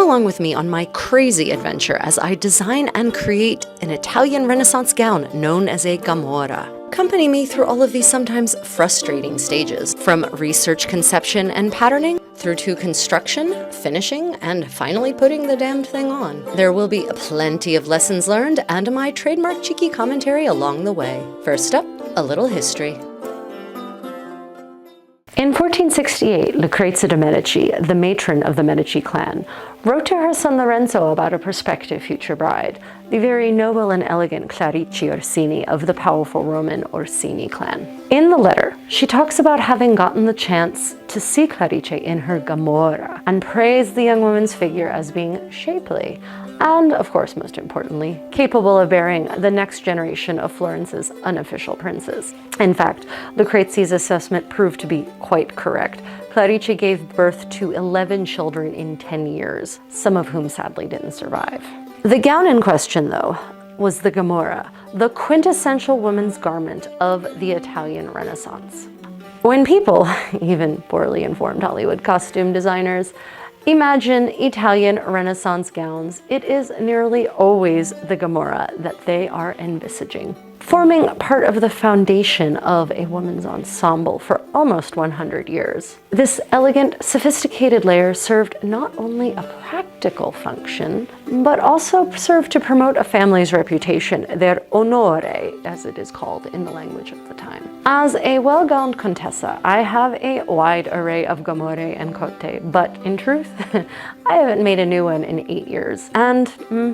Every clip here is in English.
along with me on my crazy adventure as I design and create an Italian Renaissance gown known as a Gamurra. Accompany me through all of these sometimes frustrating stages, from research conception and patterning, through to construction, finishing, and finally putting the damned thing on. There will be plenty of lessons learned and my trademark cheeky commentary along the way. First up, a little history. In 1468, Lucrezia de' Medici, the matron of the Medici clan, wrote to her son Lorenzo about a prospective future bride, the very noble and elegant Clarice Orsini of the powerful Roman Orsini clan. In the letter, she talks about having gotten the chance to see Clarice in her Gamurra and praised the young woman's figure as being shapely and, of course, most importantly, capable of bearing the next generation of Florence's unofficial princes. In fact, Lucrezia's assessment proved to be quite correct. Clarice gave birth to 11 children in 10 years, some of whom sadly didn't survive. The gown in question, though, was the Gamurra, the quintessential woman's garment of the Italian Renaissance. When people, even poorly informed Hollywood costume designers, imagine Italian Renaissance gowns, it is nearly always the Gamurra that they are envisaging, forming part of the foundation of a woman's ensemble for almost 100 years. This elegant, sophisticated layer served not only a practical function, but also served to promote a family's reputation, their onore, as it is called in the language of the time. As a well-gowned Contessa, I have a wide array of gamurre and cotte, but in truth, I haven't made a new one in 8 years. And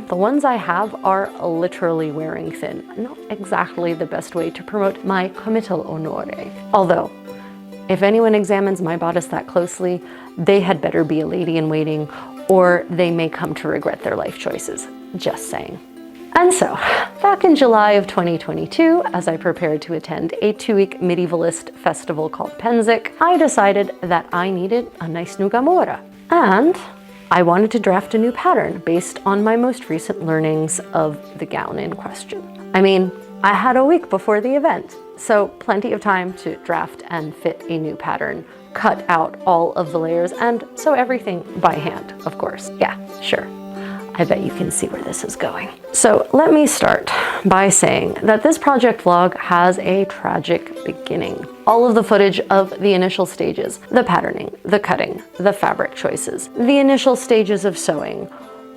the ones I have are literally wearing thin. Not exactly the best way to promote my comital onore. Although, if anyone examines my bodice that closely, they had better be a lady in waiting, or they may come to regret their life choices. Just saying. And so, back in July of 2022, as I prepared to attend a 2-week medievalist festival called Penzik, I decided that I needed a nice new Gamurra. And I wanted to draft a new pattern based on my most recent learnings of the gown in question. I mean, I had a week before the event, so plenty of time to draft and fit a new pattern, cut out all of the layers, and sew everything by hand, of course. Yeah, sure. I bet you can see where this is going. So let me start by saying that this project vlog has a tragic beginning. All of the footage of the initial stages, the patterning, the cutting, the fabric choices, the initial stages of sewing,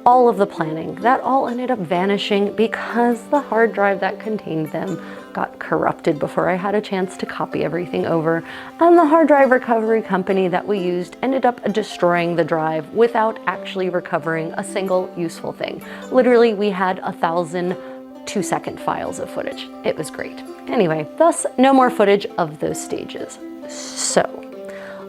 all of the planning, that all ended up vanishing because the hard drive that contained them got corrupted before I had a chance to copy everything over, and the hard drive recovery company that we used ended up destroying the drive without actually recovering a single useful thing. Literally, we had 1,000 2-second files of footage. It was great. Anyway, thus no more footage of those stages. So,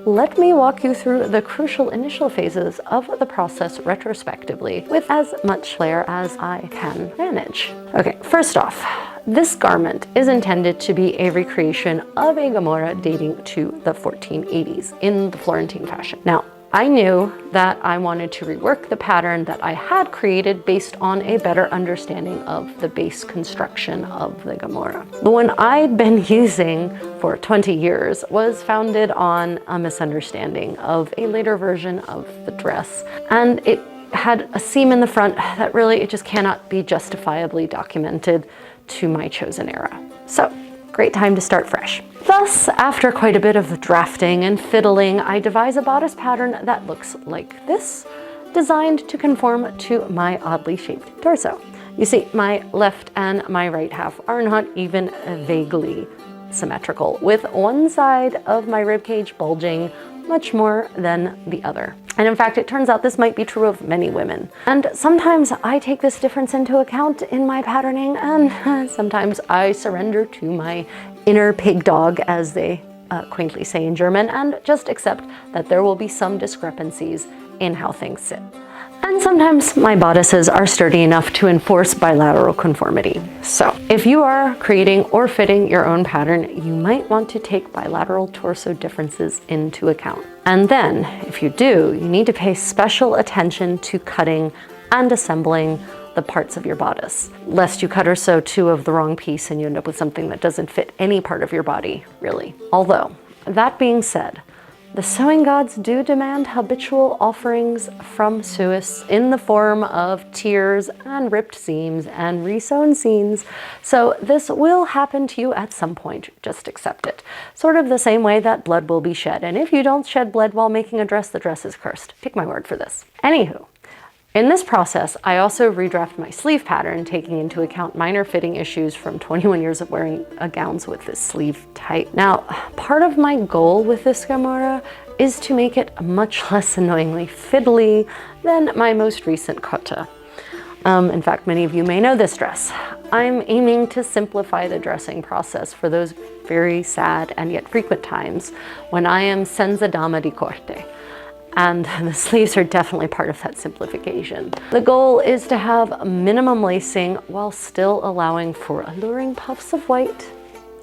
let me walk you through the crucial initial phases of the process retrospectively with as much flair as I can manage. Okay, first off, this garment is intended to be a recreation of a Gamurra dating to the 1480s in the Florentine fashion. Now, I knew that I wanted to rework the pattern that I had created based on a better understanding of the base construction of the Gamurra. The one I'd been using for 20 years was founded on a misunderstanding of a later version of the dress, and it had a seam in the front that really, it just cannot be justifiably documented to my chosen era. So, great time to start fresh. Thus, after quite a bit of drafting and fiddling, I devise a bodice pattern that looks like this, designed to conform to my oddly shaped torso. You see, my left and my right half are not even vaguely symmetrical, with one side of my ribcage bulging much more than the other. And in fact, it turns out this might be true of many women. And sometimes I take this difference into account in my patterning, and sometimes I surrender to my inner pig dog, as they quaintly say in German, and just accept that there will be some discrepancies in how things sit. And sometimes my bodices are sturdy enough to enforce bilateral conformity. So if you are creating or fitting your own pattern, you might want to take bilateral torso differences into account. And then, if you do, you need to pay special attention to cutting and assembling the parts of your bodice, lest you cut or sew two of the wrong piece and you end up with something that doesn't fit any part of your body, really. Although, that being said, The sewing gods do demand habitual offerings from Suis in the form of tears and ripped seams and resewn seams. So this will happen to you at some point, just accept it. Sort of the same way that blood will be shed. And if you don't shed blood while making a dress, the dress is cursed. Take my word for this. Anywho, in this process, I also redraft my sleeve pattern, taking into account minor fitting issues from 21 years of wearing gowns with this sleeve tight. Now, part of my goal with this Gamurra is to make it much less annoyingly fiddly than my most recent kota. In fact, many of you may know this dress. I'm aiming to simplify the dressing process for those very sad and yet frequent times when I am senza dama di corte. And the sleeves are definitely part of that simplification. The goal is to have minimum lacing while still allowing for alluring puffs of white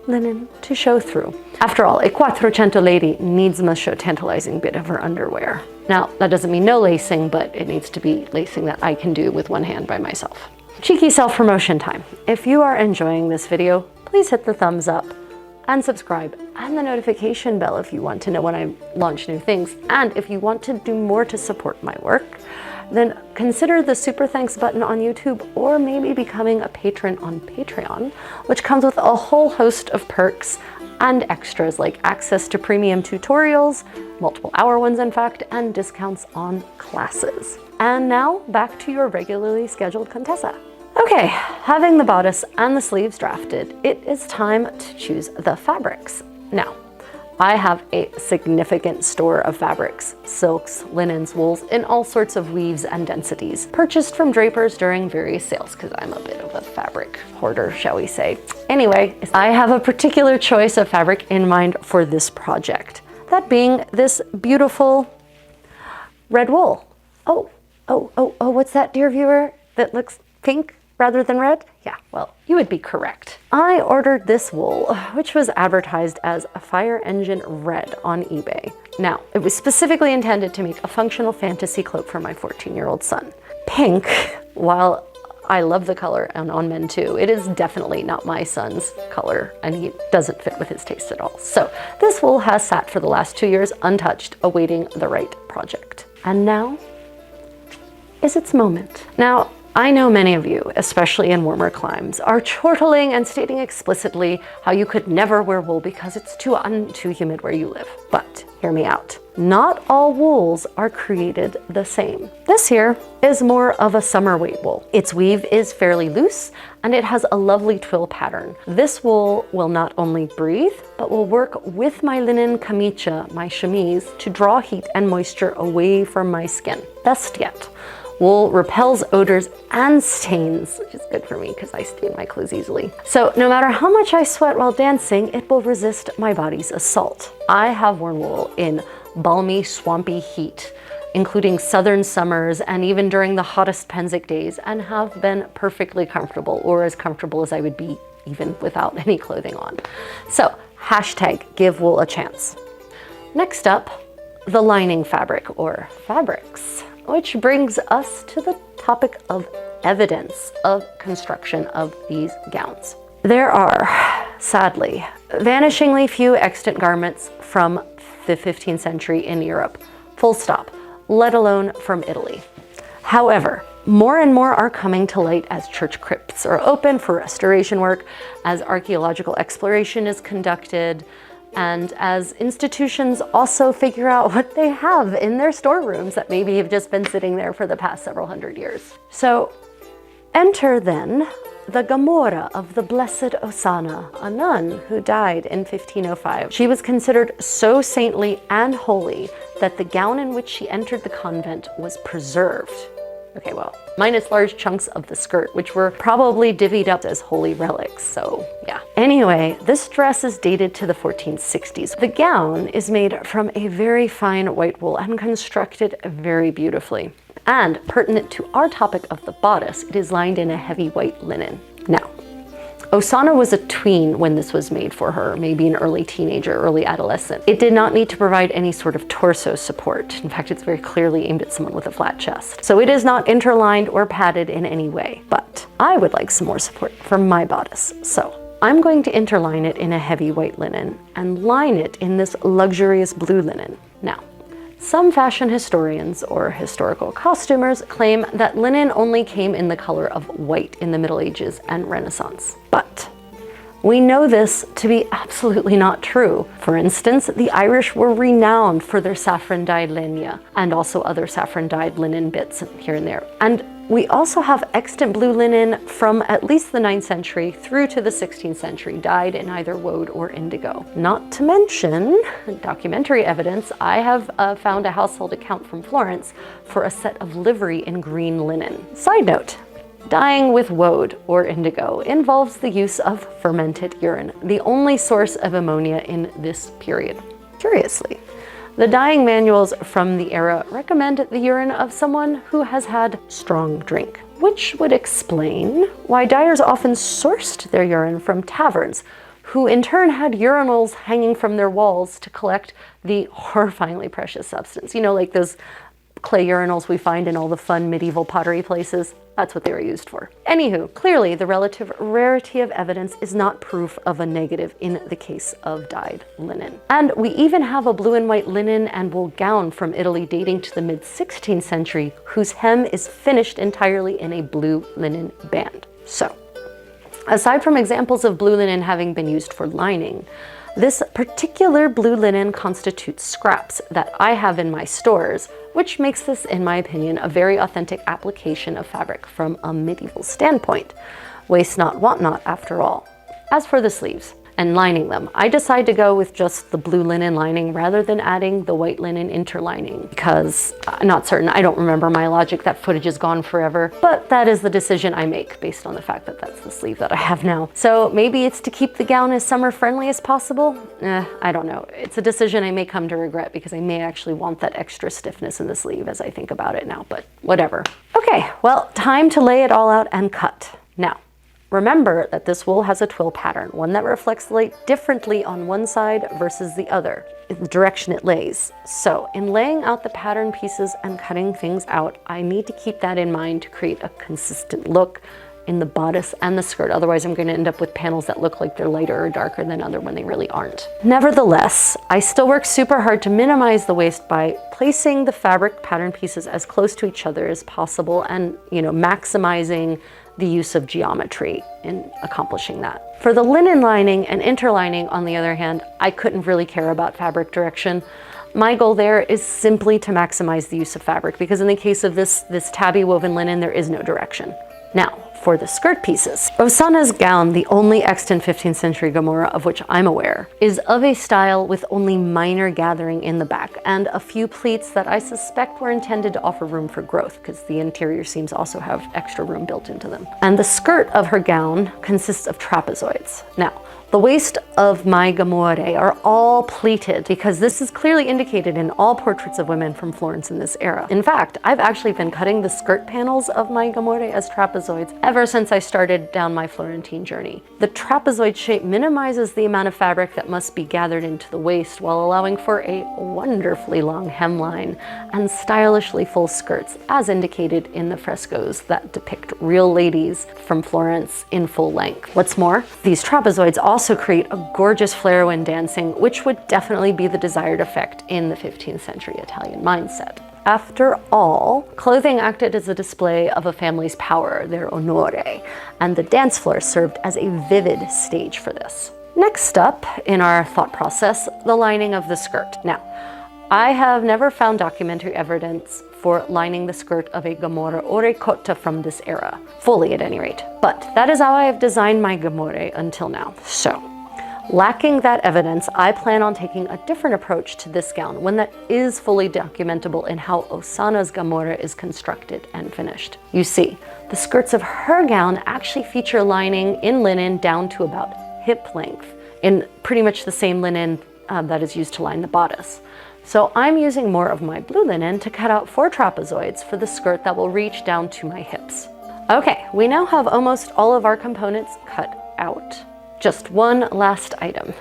linen to show through. After all, a 400 lady needs must show a tantalizing bit of her underwear. Now, that doesn't mean no lacing, but it needs to be lacing that I can do with one hand by myself. Cheeky self-promotion time. If you are enjoying this video, please hit the thumbs up and subscribe and the notification bell if you want to know when I launch new things. And if you want to do more to support my work, then consider the super thanks button on YouTube or maybe becoming a patron on Patreon, which comes with a whole host of perks and extras like access to premium tutorials, multiple hour ones in fact, and discounts on classes. And now back to your regularly scheduled Contessa. Okay, having the bodice and the sleeves drafted, it is time to choose the fabrics. Now, I have a significant store of fabrics, silks, linens, wools, in all sorts of weaves and densities, purchased from drapers during various sales, because I'm a bit of a fabric hoarder, shall we say. Anyway, I have a particular choice of fabric in mind for this project, that being this beautiful red wool. Oh, what's that, dear viewer, that looks pink rather than red? Yeah, well, you would be correct. I ordered this wool, which was advertised as a fire engine red on eBay. Now, it was specifically intended to make a functional fantasy cloak for my 14-year-old son. Pink, while I love the color and on men too, it is definitely not my son's color and he doesn't fit with his taste at all. So this wool has sat for the last 2 years untouched, awaiting the right project. And now is its moment. Now, I know many of you, especially in warmer climes, are chortling and stating explicitly how you could never wear wool because it's too humid where you live. But hear me out. Not all wools are created the same. This here is more of a summer weight wool. Its weave is fairly loose and it has a lovely twill pattern. This wool will not only breathe, but will work with my linen kamicha, my chemise, to draw heat and moisture away from my skin. Best yet, wool repels odors and stains, which is good for me because I stain my clothes easily. So no matter how much I sweat while dancing, it will resist my body's assault. I have worn wool in balmy, swampy heat, including southern summers and even during the hottest Penzik days, and have been perfectly comfortable, or as comfortable as I would be even without any clothing on. So hashtag give wool a chance. Next up, the lining fabric or fabrics, which brings us to the topic of evidence of construction of these gowns. There are, sadly, vanishingly few extant garments from the 15th century in Europe, full stop, let alone from Italy. However, more and more are coming to light as church crypts are open for restoration work, as archaeological exploration is conducted, and as institutions also figure out what they have in their storerooms that maybe have just been sitting there for the past several hundred years. So enter then the Gamurra of the Blessed Osana, a nun who died in 1505. She was considered so saintly and holy that the gown in which she entered the convent was preserved. Okay, well, minus large chunks of the skirt, which were probably divvied up as holy relics, so yeah. Anyway, this dress is dated to the 1460s. The gown is made from a very fine white wool and constructed very beautifully. And pertinent to our topic of the bodice, it is lined in a heavy white linen. Now, Osana was a tween when this was made for her, maybe an early teenager, early adolescent. It did not need to provide any sort of torso support. In fact, it's very clearly aimed at someone with a flat chest. So it is not interlined or padded in any way, but I would like some more support for my bodice. So I'm going to interline it in a heavy white linen and line it in this luxurious blue linen. Now, some fashion historians or historical costumers claim that linen only came in the color of white in the Middle Ages and Renaissance. But we know this to be absolutely not true. For instance, the Irish were renowned for their saffron-dyed lania and also other saffron-dyed linen bits here and there. And we also have extant blue linen from at least the 9th century through to the 16th century, dyed in either woad or indigo. Not to mention documentary evidence. I have found a household account from Florence for a set of livery in green linen. Side note, dyeing with woad or indigo involves the use of fermented urine, the only source of ammonia in this period. Curiously, the dyeing manuals from the era recommend the urine of someone who has had strong drink, which would explain why dyers often sourced their urine from taverns, who in turn had urinals hanging from their walls to collect the horrifyingly precious substance. You know, like those clay urinals we find in all the fun medieval pottery places. That's what they were used for. Anywho, clearly the relative rarity of evidence is not proof of a negative in the case of dyed linen. And we even have a blue and white linen and wool gown from Italy dating to the mid-16th century, whose hem is finished entirely in a blue linen band. So, aside from examples of blue linen having been used for lining, this particular blue linen constitutes scraps that I have in my stores, which makes this, in my opinion, a very authentic application of fabric from a medieval standpoint. Waste not, want not, after all. As for the sleeves and lining them, I decided to go with just the blue linen lining rather than adding the white linen interlining because I'm not certain. I don't remember my logic. That footage is gone forever, but that is the decision I make based on the fact that that's the sleeve that I have now. So maybe it's to keep the gown as summer friendly as possible. I don't know. It's a decision I may come to regret because I may actually want that extra stiffness in the sleeve as I think about it now, but whatever. Okay, well, time to lay it all out and cut. Now, remember that this wool has a twill pattern, one that reflects the light differently on one side versus the other, in the direction it lays. So in laying out the pattern pieces and cutting things out, I need to keep that in mind to create a consistent look in the bodice and the skirt. Otherwise, I'm going to end up with panels that look like they're lighter or darker than other when they really aren't. Nevertheless, I still work super hard to minimize the waste by placing the fabric pattern pieces as close to each other as possible and, maximizing the use of geometry in accomplishing that. For the linen lining and interlining, on the other hand, I couldn't really care about fabric direction. My goal there is simply to maximize the use of fabric because in the case of this tabby woven linen, there is no direction. Now, for the skirt pieces. Osanna's gown, the only extant 15th century Gamurra of which I'm aware, is of a style with only minor gathering in the back and a few pleats that I suspect were intended to offer room for growth because the interior seams also have extra room built into them. And the skirt of her gown consists of trapezoids. Now, the waist of my Gamurre are all pleated because this is clearly indicated in all portraits of women from Florence in this era. In fact, I've actually been cutting the skirt panels of my Gamurre as trapezoids ever since I started down my Florentine journey. The trapezoid shape minimizes the amount of fabric that must be gathered into the waist while allowing for a wonderfully long hemline and stylishly full skirts as indicated in the frescoes that depict real ladies from Florence in full length. What's more, these trapezoids also create a gorgeous flare when dancing, which would definitely be the desired effect in the 15th century Italian mindset. After all, clothing acted as a display of a family's power, their onore, and the dance floor served as a vivid stage for this. Next up in our thought process, the lining of the skirt. Now, I have never found documentary evidence for lining the skirt of a Gamurra or a cotta from this era, fully at any rate. But that is how I have designed my Gamurre until now. So, lacking that evidence, I plan on taking a different approach to this gown, one that is fully documentable in how Osanna's Gamurra is constructed and finished. You see, the skirts of her gown actually feature lining in linen down to about hip length, in pretty much the same linen that is used to line the bodice. So I'm using more of my blue linen to cut out 4 trapezoids for the skirt that will reach down to my hips. Okay, we now have almost all of our components cut out. Just one last item,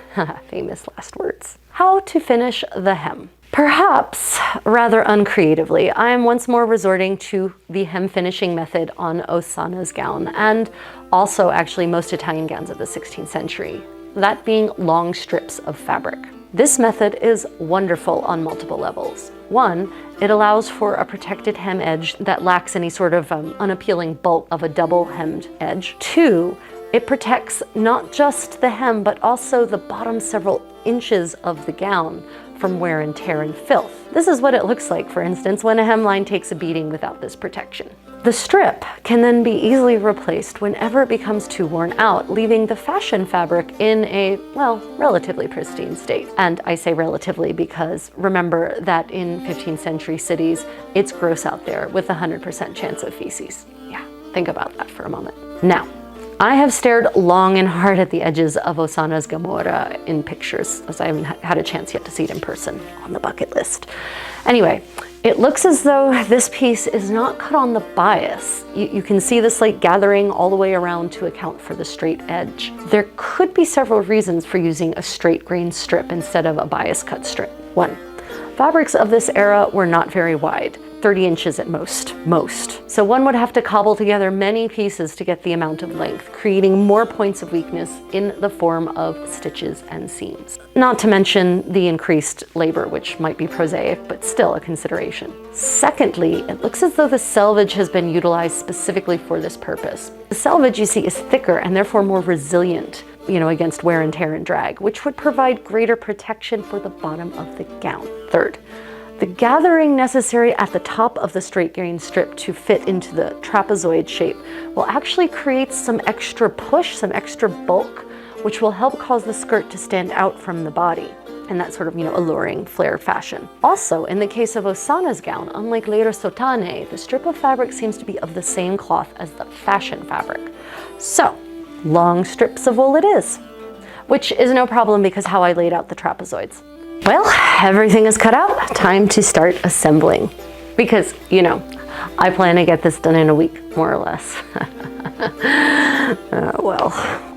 famous last words. How to finish the hem. Perhaps, rather uncreatively, I am once more resorting to the hem finishing method on Osanna's gown and also actually most Italian gowns of the 16th century, that being long strips of fabric. This method is wonderful on multiple levels. One, it allows for a protected hem edge that lacks any sort of unappealing bulk of a double hemmed edge. Two, it protects not just the hem, but also the bottom several inches of the gown from wear and tear and filth. This is what it looks like, for instance, when a hemline takes a beating without this protection. The strip can then be easily replaced whenever it becomes too worn out, leaving the fashion fabric in a, well, relatively pristine state. And I say relatively because remember that in 15th century cities, it's gross out there with a 100% chance of feces. Yeah, think about that for a moment. Now, I have stared long and hard at the edges of Osanna's Gamurra in pictures, as I haven't had a chance yet to see it in person on the bucket list. Anyway, it looks as though this piece is not cut on the bias. You can see this like gathering all the way around to account for the straight edge. There could be several reasons for using a straight grain strip instead of a bias cut strip. One, fabrics of this era were not very wide. 30 inches at most. So one would have to cobble together many pieces to get the amount of length, creating more points of weakness in the form of stitches and seams. Not to mention the increased labor, which might be prosaic, but still a consideration. Secondly, it looks as though the selvage has been utilized specifically for this purpose. The selvage, you see, is thicker and therefore more resilient, against wear and tear and drag, which would provide greater protection for the bottom of the gown. Third, the gathering necessary at the top of the straight grain strip to fit into the trapezoid shape will actually create some extra push, some extra bulk, which will help cause the skirt to stand out from the body in that sort of, alluring flare fashion. Also, in the case of Osanna's gown, unlike later sottane, the strip of fabric seems to be of the same cloth as the fashion fabric. So, long strips of wool it is, which is no problem because how I laid out the trapezoids. Well, everything is cut out. Time to start assembling. Because, I plan to get this done in a week, more or less.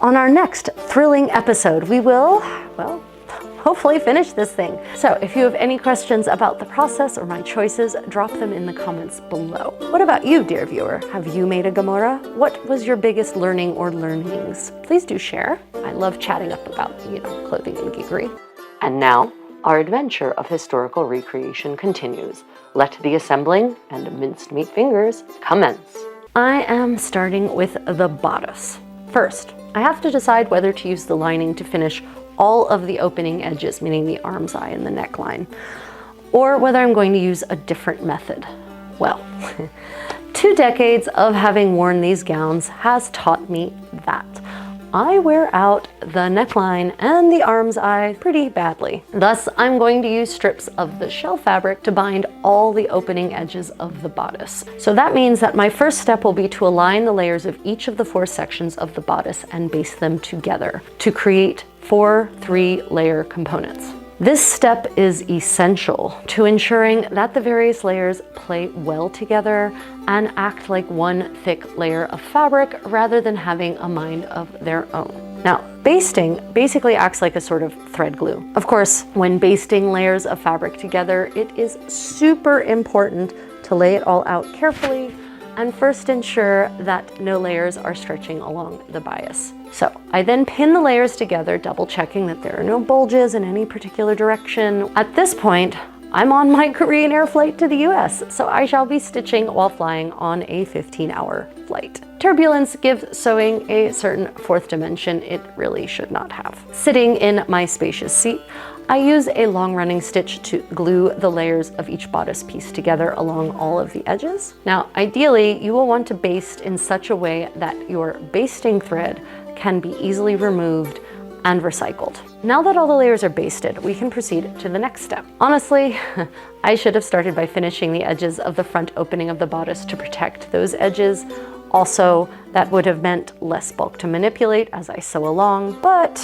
On our next thrilling episode, we will, hopefully finish this thing. So if you have any questions about the process or my choices, drop them in the comments below. What about you, dear viewer? Have you made a Gamurra? What was your biggest learning or learnings? Please do share. I love chatting up about, clothing and geekery. And now, our adventure of historical recreation continues. Let the assembling and minced meat fingers commence. I am starting with the bodice. First, I have to decide whether to use the lining to finish all of the opening edges, meaning the arm's eye and the neckline, or whether I'm going to use a different method. Well, 2 decades of having worn these gowns has taught me that I wear out the neckline and the arm's eye pretty badly. Thus, I'm going to use strips of the shell fabric to bind all the opening edges of the bodice. So that means that my first step will be to align the layers of each of the 4 sections of the bodice and baste them together to create 4 3-layer components. This step is essential to ensuring that the various layers play well together and act like one thick layer of fabric rather than having a mind of their own. Now, basting basically acts like a sort of thread glue. Of course, when basting layers of fabric together, it is super important to lay it all out carefully and first ensure that no layers are stretching along the bias. So I then pin the layers together, double checking that there are no bulges in any particular direction. At this point, I'm on my Korean Air flight to the US, so I shall be stitching while flying on a 15-hour flight. Turbulence gives sewing a certain 4th dimension it really should not have. Sitting in my spacious seat, I use a long-running stitch to glue the layers of each bodice piece together along all of the edges. Now, ideally, you will want to baste in such a way that your basting thread can be easily removed and recycled. Now that all the layers are basted, we can proceed to the next step. Honestly, I should have started by finishing the edges of the front opening of the bodice to protect those edges. Also, that would have meant less bulk to manipulate as I sew along, but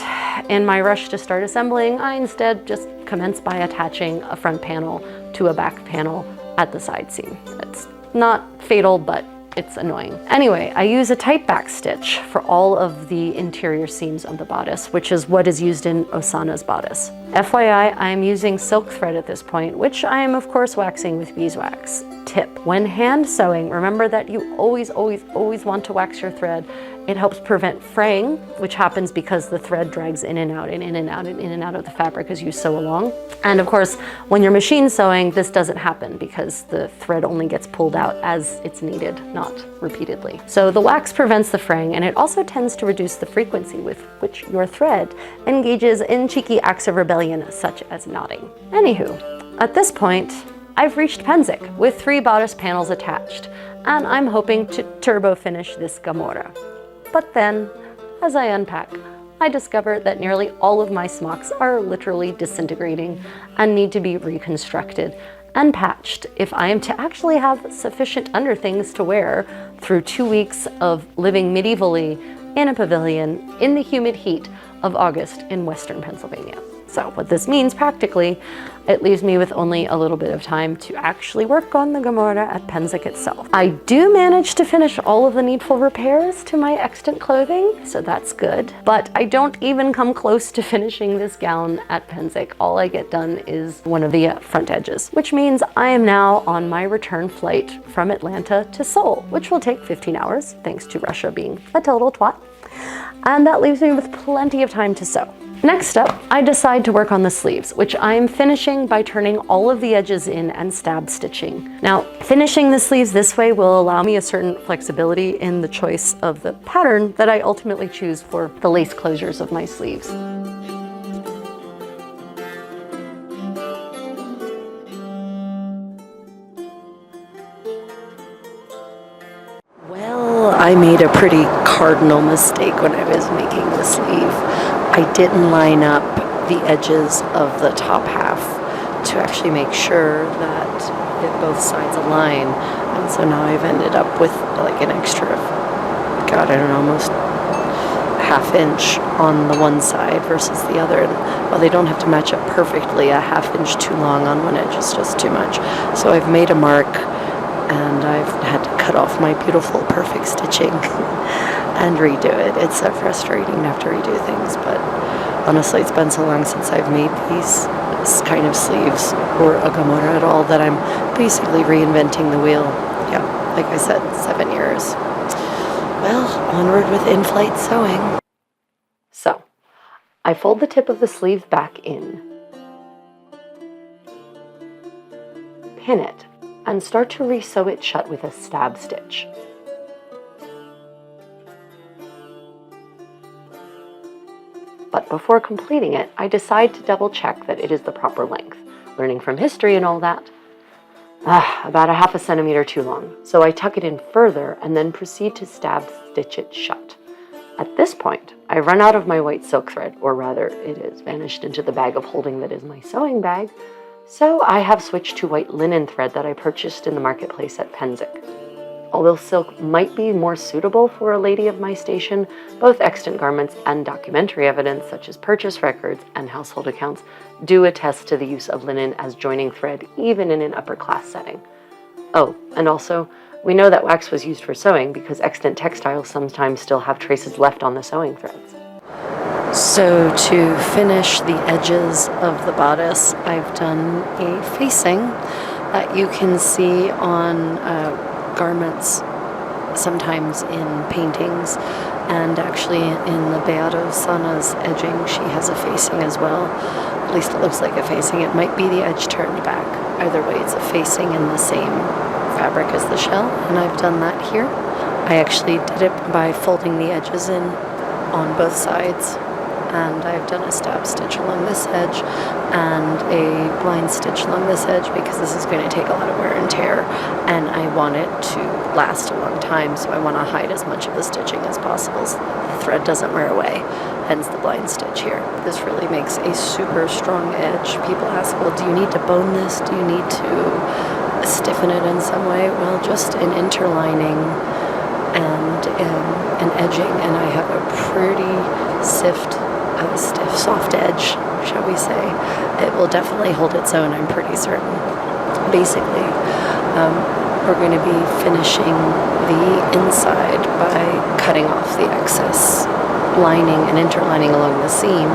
in my rush to start assembling, I instead just commenced by attaching a front panel to a back panel at the side seam. It's not fatal, but it's annoying. Anyway, I use a tight back stitch for all of the interior seams of the bodice, which is what is used in Osanna's bodice. FYI, I'm using silk thread at this point, which I am of course waxing with beeswax. Tip: when hand sewing, remember that you always want to wax your thread. It helps prevent fraying, which happens because the thread drags in and out and in and out and in and out of the fabric as you sew along. And of course, when you're machine sewing, this doesn't happen because the thread only gets pulled out as it's needed, not repeatedly. So the wax prevents the fraying, and it also tends to reduce the frequency with which your thread engages in cheeky acts of rebellion, such as knotting. Anywho, at this point, I've reached Penzik with 3 bodice panels attached, and I'm hoping to turbo finish this Gamurra. But then, as I unpack, I discover that nearly all of my smocks are literally disintegrating and need to be reconstructed and patched if I am to actually have sufficient underthings to wear through 2 weeks of living medievally in a pavilion in the humid heat of August in Western Pennsylvania. So what this means practically, it leaves me with only a little bit of time to actually work on the Gamurra at Penzik itself. I do manage to finish all of the needful repairs to my extant clothing, so that's good. But I don't even come close to finishing this gown at Penzik. All I get done is one of the front edges, which means I am now on my return flight from Atlanta to Seoul, which will take 15 hours, thanks to Russia being a total twat. And that leaves me with plenty of time to sew. Next up, I decide to work on the sleeves, which I'm finishing by turning all of the edges in and stab stitching. Now, finishing the sleeves this way will allow me a certain flexibility in the choice of the pattern that I ultimately choose for the lace closures of my sleeves. Well, I made a pretty cardinal mistake when I was making the sleeve. I didn't line up the edges of the top half to actually make sure that both sides align, and so now I've ended up with like an extra, God, I don't know, almost ½ inch on the one side versus the other. And while they don't have to match up perfectly, a ½ inch too long on one edge is just too much. So I've made a mark, and I've had to cut off my beautiful perfect stitching and redo it. It's so frustrating to have to redo things, but honestly, it's been so long since I've made these kind of sleeves or a Gamurra at all that I'm basically reinventing the wheel. Yeah, like I said, 7 years. Well, onward with in-flight sewing. So, I fold the tip of the sleeve back in, pin it, and start to re-sew it shut with a stab stitch. But before completing it, I decide to double check that it is the proper length. Learning from history and all that, about a ½ centimeter too long. So I tuck it in further and then proceed to stab stitch it shut. At this point, I run out of my white silk thread, or rather, it has vanished into the bag of holding that is my sewing bag. So I have switched to white linen thread that I purchased in the marketplace at Penzik. Although silk might be more suitable for a lady of my station, both extant garments and documentary evidence such as purchase records and household accounts do attest to the use of linen as joining thread even in an upper class setting. Oh, and also, we know that wax was used for sewing because extant textiles sometimes still have traces left on the sewing threads. So to finish the edges of the bodice, I've done a facing that you can see on garments, sometimes in paintings, and actually in the Beato Sana's edging, she has a facing as well. At least it looks like a facing. It might be the edge turned back. Either way, it's a facing in the same fabric as the shell, and I've done that here. I actually did it by folding the edges in on both sides, and I've done a stab stitch along this edge and a blind stitch along this edge because this is going to take a lot of wear and tear, and I want it to last a long time, so I want to hide as much of the stitching as possible so the thread doesn't wear away, hence the blind stitch here. This really makes a super strong edge. People ask, well, do you need to bone this? Do you need to stiffen it in some way? Well, just an interlining and an edging, and I have a pretty stiff, soft edge, shall we say. It will definitely hold its own, I'm pretty certain. Basically, we're going to be finishing the inside by cutting off the excess lining and interlining along the seam,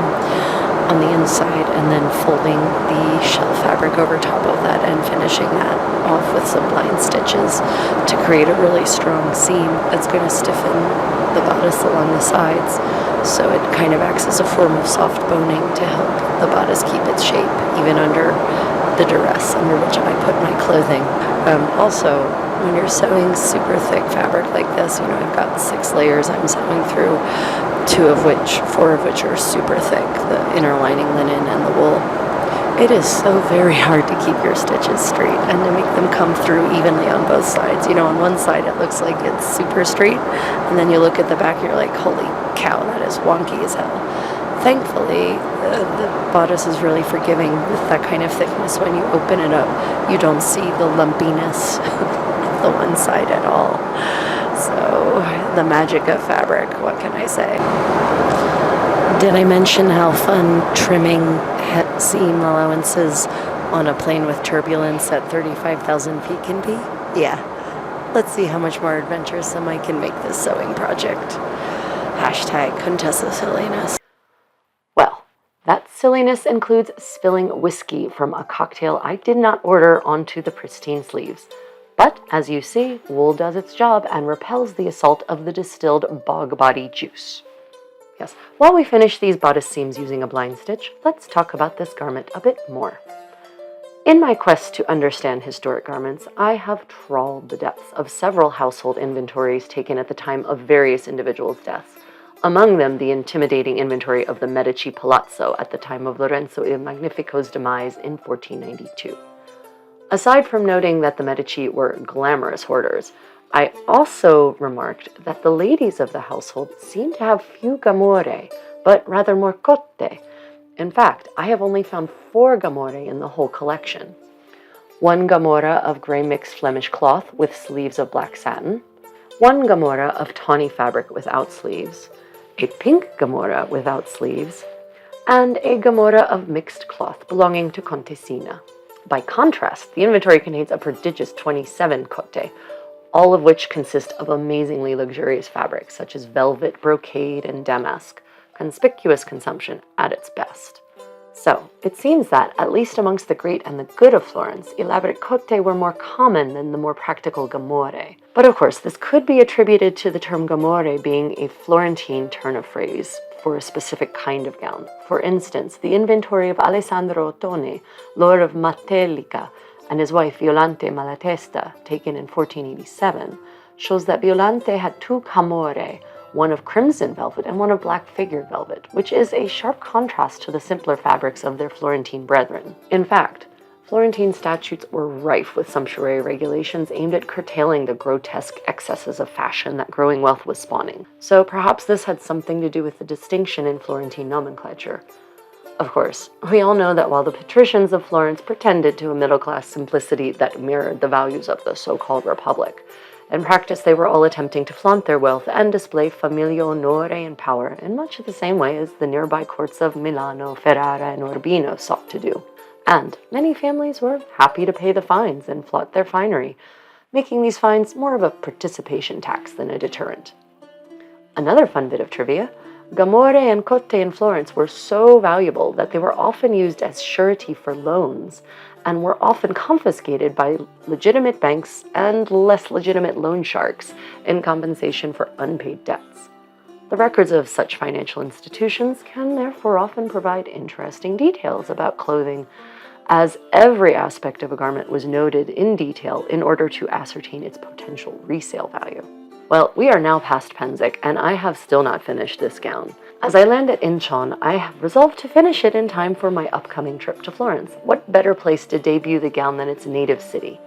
on the inside and then folding the shell fabric over top of that and finishing that off with some blind stitches to create a really strong seam that's going to stiffen the bodice along the sides. So it kind of acts as a form of soft boning to help the bodice keep its shape even under the duress under which I put my clothing. Also, when you're sewing super thick fabric like this, I've got 6 layers I'm sewing through, 4 of which are super thick, the inner lining linen and the wool. It is so very hard to keep your stitches straight and to make them come through evenly on both sides. On one side it looks like it's super straight, and then you look at the back and you're like, holy cow, that is wonky as hell. Thankfully, the bodice is really forgiving with that kind of thickness. When you open it up, you don't see the lumpiness of the one side at all. So, the magic of fabric, what can I say? Did I mention how fun trimming seam allowances on a plane with turbulence at 35,000 feet can be? Yeah. Let's see how much more adventuresome I can make this sewing project. Hashtag Contessa silliness. Well, that silliness includes spilling whiskey from a cocktail I did not order onto the pristine sleeves. But, as you see, wool does its job and repels the assault of the distilled bog body juice. Yes, while we finish these bodice seams using a blind stitch, let's talk about this garment a bit more. In my quest to understand historic garments, I have trawled the depths of several household inventories taken at the time of various individuals' deaths, among them the intimidating inventory of the Medici Palazzo at the time of Lorenzo il Magnifico's demise in 1492. Aside from noting that the Medici were glamorous hoarders, I also remarked that the ladies of the household seemed to have few gamurre, but rather more cotte. In fact, I have only found 4 gamurre in the whole collection. 1 gamurra of gray mixed Flemish cloth with sleeves of black satin, 1 gamurra of tawny fabric without sleeves, a pink gamurra without sleeves, and a gamurra of mixed cloth belonging to Contessina. By contrast, the inventory contains a prodigious 27 cotte, all of which consist of amazingly luxurious fabrics such as velvet, brocade, and damask, conspicuous consumption at its best. So, it seems that, at least amongst the great and the good of Florence, elaborate cotte were more common than the more practical gamurre. But of course, this could be attributed to the term gamurre being a Florentine turn of phrase for a specific kind of gown. For instance, the inventory of Alessandro Ottone, Lord of Matelica, and his wife Violante Malatesta, taken in 1487, shows that Violante had 2 gamurre, one of crimson velvet and one of black figured velvet, which is a sharp contrast to the simpler fabrics of their Florentine brethren. In fact, Florentine statutes were rife with sumptuary regulations aimed at curtailing the grotesque excesses of fashion that growing wealth was spawning. So perhaps this had something to do with the distinction in Florentine nomenclature. Of course, we all know that while the patricians of Florence pretended to a middle-class simplicity that mirrored the values of the so-called Republic, in practice they were all attempting to flaunt their wealth and display familial onore and power in much the same way as the nearby courts of Milano, Ferrara, and Urbino sought to do. And many families were happy to pay the fines and flaunt their finery, making these fines more of a participation tax than a deterrent. Another fun bit of trivia: gamurre and cotte in Florence were so valuable that they were often used as surety for loans and were often confiscated by legitimate banks and less legitimate loan sharks in compensation for unpaid debts. The records of such financial institutions can therefore often provide interesting details about clothing, as every aspect of a garment was noted in detail in order to ascertain its potential resale value. Well, we are now past Penzig, and I have still not finished this gown. As I land at Incheon, I have resolved to finish it in time for my upcoming trip to Florence. What better place to debut the gown than its native city?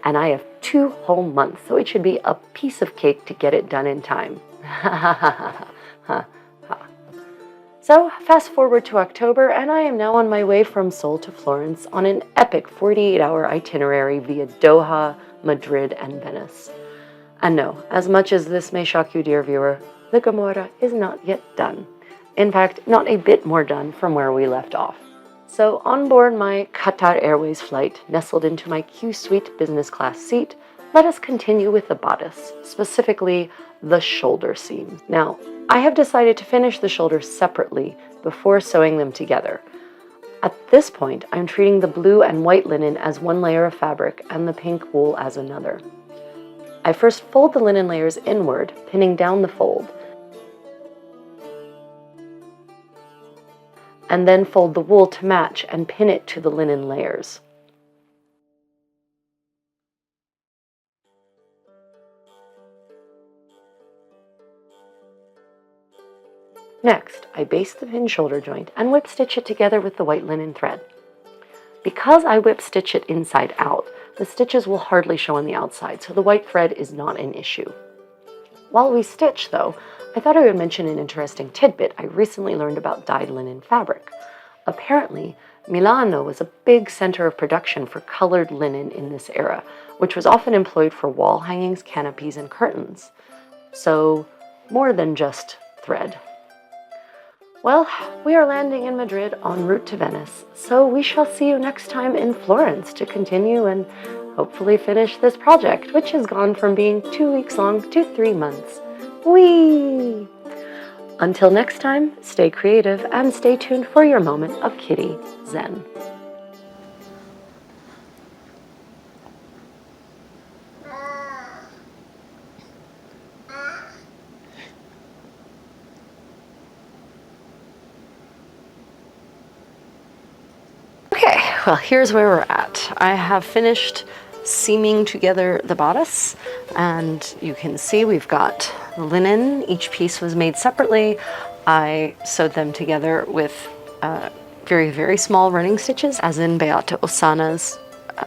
And I have 2 whole months, so it should be a piece of cake to get it done in time. So, fast forward to October, and I am now on my way from Seoul to Florence on an epic 48-hour itinerary via Doha, Madrid, and Venice. And no, as much as this may shock you, dear viewer, the Gamurra is not yet done. In fact, not a bit more done from where we left off. So on board my Qatar Airways flight, nestled into my Q Suite business class seat, let us continue with the bodice, specifically the shoulder seam. Now, I have decided to finish the shoulders separately before sewing them together. At this point, I'm treating the blue and white linen as one layer of fabric and the pink wool as another. I first fold the linen layers inward, pinning down the fold, and then fold the wool to match and pin it to the linen layers. Next, I baste the pinned shoulder joint and whip stitch it together with the white linen thread. Because I whip stitch it inside out, the stitches will hardly show on the outside, so the white thread is not an issue. While we stitch, though, I thought I would mention an interesting tidbit I recently learned about dyed linen fabric. Apparently, Milano was a big center of production for colored linen in this era, which was often employed for wall hangings, canopies, and curtains. So, more than just thread. Well, we are landing in Madrid en route to Venice, so we shall see you next time in Florence to continue and hopefully finish this project, which has gone from being 2 weeks long to 3 months. Whee! Until next time, stay creative and stay tuned for your moment of kitty zen. Okay, well, here's where we're at. I have finished seaming together the bodice, and you can see we've got the linen. Each piece was made separately. I sewed them together with very, very small running stitches, as in Beata Ossana's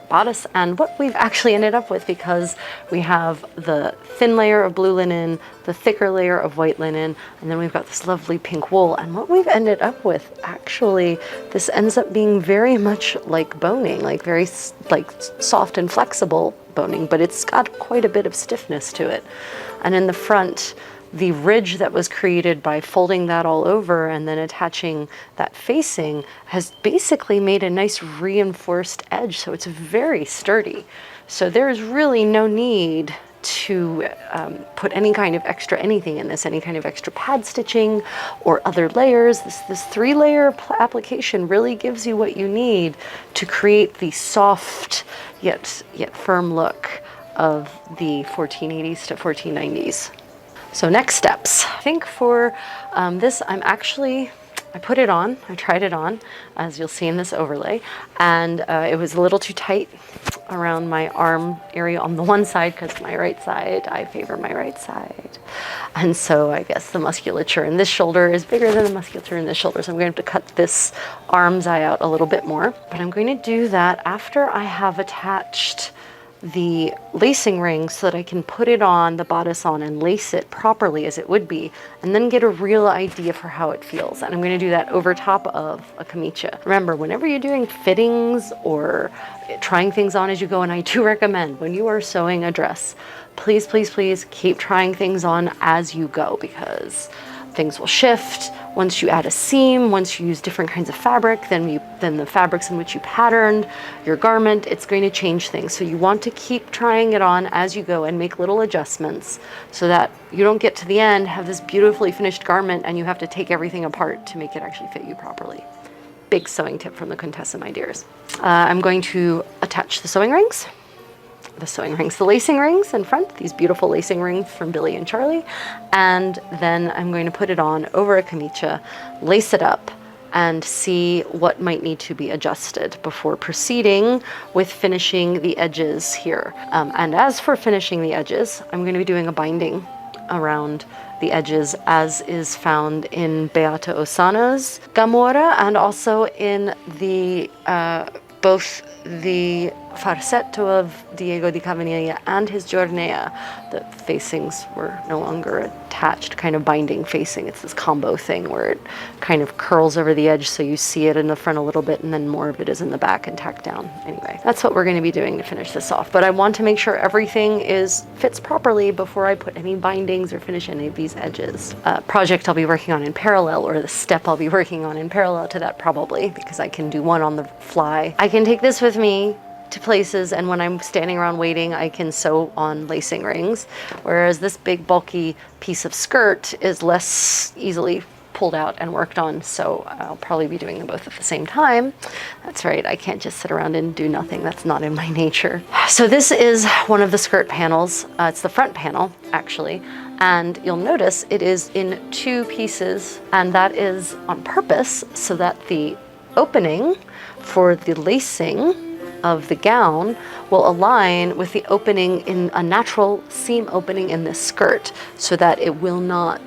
bodice. And what we've actually ended up with, because we have the thin layer of blue linen, the thicker layer of white linen, and then we've got this lovely pink wool, and what we've ended up with, actually, this ends up being very much like boning, like very like soft and flexible boning, but it's got quite a bit of stiffness to it. And in the front, the ridge that was created by folding that all over and then attaching that facing has basically made a nice reinforced edge, so it's very sturdy. So there's really no need to put any kind of extra anything in this, any kind of extra pad stitching or other layers. This 3-layer application really gives you what you need to create the soft yet firm look of the 1480s to 1490s. So next steps. I think for this, I put it on, I tried it on, as you'll see in this overlay, and it was a little too tight around my arm area on the one side, because my right side, I favor my right side. And so I guess the musculature in this shoulder is bigger than the musculature in this shoulder, so I'm going to have to cut this arm's eye out a little bit more. But I'm going to do that after I have attached the lacing ring so that I can put it on, the bodice on, and lace it properly as it would be, and then get a real idea for how it feels. And I'm going to do that over top of a camicia. Remember, whenever you're doing fittings or trying things on as you go, and I do recommend when you are sewing a dress, please, please, please keep trying things on as you go, because things will shift. Once you add a seam, once you use different kinds of fabric, then the fabrics in which you patterned your garment, it's going to change things. So you want to keep trying it on as you go and make little adjustments so that you don't get to the end, have this beautifully finished garment, and you have to take everything apart to make it actually fit you properly. Big sewing tip from the Contessa, my dears. I'm going to attach the sewing rings. The lacing rings in front, these beautiful lacing rings from Billy and Charlie, and then I'm going to put it on over a camicia, lace it up, and see what might need to be adjusted before proceeding with finishing the edges here. And as for finishing the edges, I'm going to be doing a binding around the edges, as is found in Beata Ossana's Gamurra, and also in the both the farsetto of Diego di Caviglia and his giornea. The facings were no longer attached, kind of binding facing. It's this combo thing where it kind of curls over the edge, so you see it in the front a little bit, and then more of it is in the back and tacked down. Anyway, that's what we're going to be doing to finish this off. But I want to make sure everything fits properly before I put any bindings or finish any of these edges. Project I'll be working on in parallel, or the step I'll be working on in parallel to that, probably, because I can do one on the fly. I can take this with me to places, and when I'm standing around waiting, I can sew on lacing rings, whereas this big bulky piece of skirt is less easily pulled out and worked on, so I'll probably be doing them both at the same time. That's right, I can't just sit around and do nothing. That's not in my nature. So this is one of the skirt panels. It's the front panel, actually, and you'll notice it is in 2 pieces, and that is on purpose so that the opening for the lacing of the gown will align with the opening in a natural seam opening in this skirt, so that it will not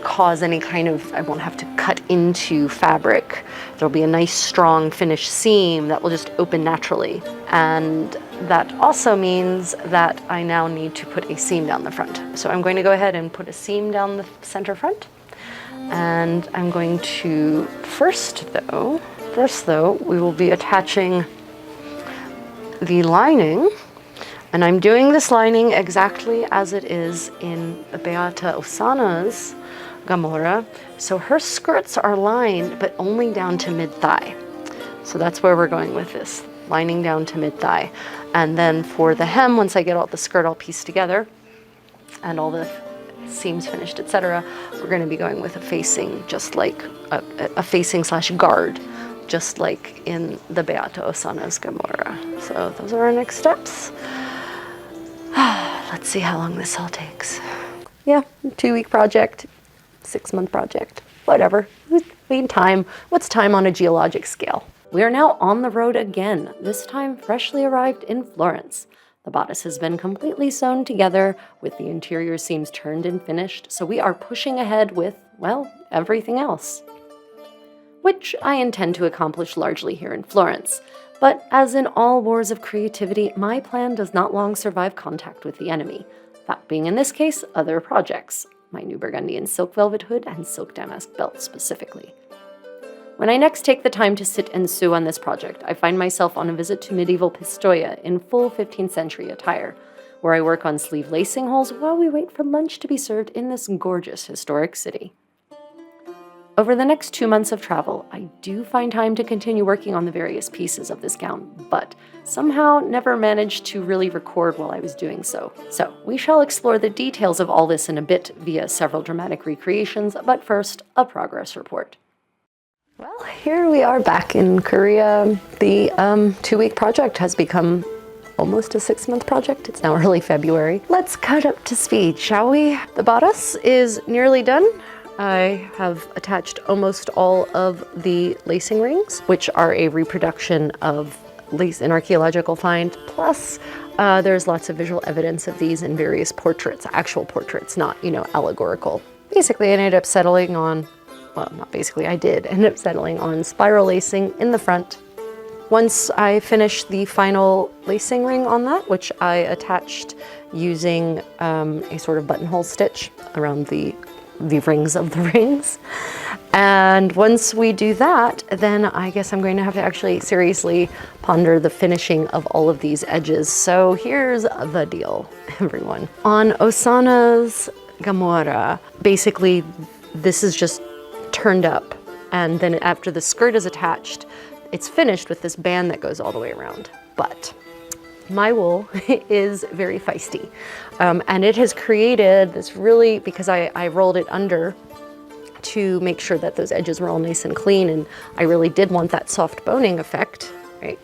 cause any kind of, I won't have to cut into fabric. There'll be a nice strong finished seam that will just open naturally. And that also means that I now need to put a seam down the front. So I'm going to go ahead and put a seam down the center front. And I'm going to, first though, we will be attaching the lining. And I'm doing this lining exactly as it is in Beata Osana's Gamurra. So her skirts are lined, but only down to mid-thigh. So that's where we're going with this, lining down to mid-thigh. And then for the hem, once I get all the skirt all pieced together and all the seams finished, etc., we're going to be going with a facing, just like a facing / guard, just like in the Beata Osana's Gamurra. So those are our next steps. Let's see how long this all takes. Yeah, 2-week project, 6-month project, whatever. We need time. What's time on a geologic scale? We are now on the road again, this time freshly arrived in Florence. The bodice has been completely sewn together with the interior seams turned and finished, so we are pushing ahead with, well, everything else, which I intend to accomplish largely here in Florence. But as in all wars of creativity, my plan does not long survive contact with the enemy. That being in this case, other projects, my new Burgundian silk velvet hood and silk damask belt specifically. When I next take the time to sit and sew on this project, I find myself on a visit to medieval Pistoia in full 15th century attire, where I work on sleeve lacing holes while we wait for lunch to be served in this gorgeous historic city. Over the next 2 months of travel, I do find time to continue working on the various pieces of this gown, but somehow never managed to really record while I was doing so. So we shall explore the details of all this in a bit via several dramatic recreations, but first, a progress report. Well, here we are back in Korea. The 2-week project has become almost a 6-month project. It's now early February. Let's cut up to speed, shall we? The bodice is nearly done. I have attached almost all of the lacing rings, which are a reproduction of lace, an archaeological find, plus there's lots of visual evidence of these in various portraits, actual portraits, not, allegorical. Basically, I ended up settling on, well, not basically, I did end up settling on spiral lacing in the front. Once I finished the final lacing ring on that, which I attached using a sort of buttonhole stitch around the rings of the rings. And once we do that, then I guess I'm going to have to actually seriously ponder the finishing of all of these edges. So here's the deal, everyone. On Osana's Gamurra, basically this is just turned up, and then after the skirt is attached, it's finished with this band that goes all the way around. But my wool is very feisty, and it has created this really, because I rolled it under to make sure that those edges were all nice and clean, and I really did want that soft boning effect, right?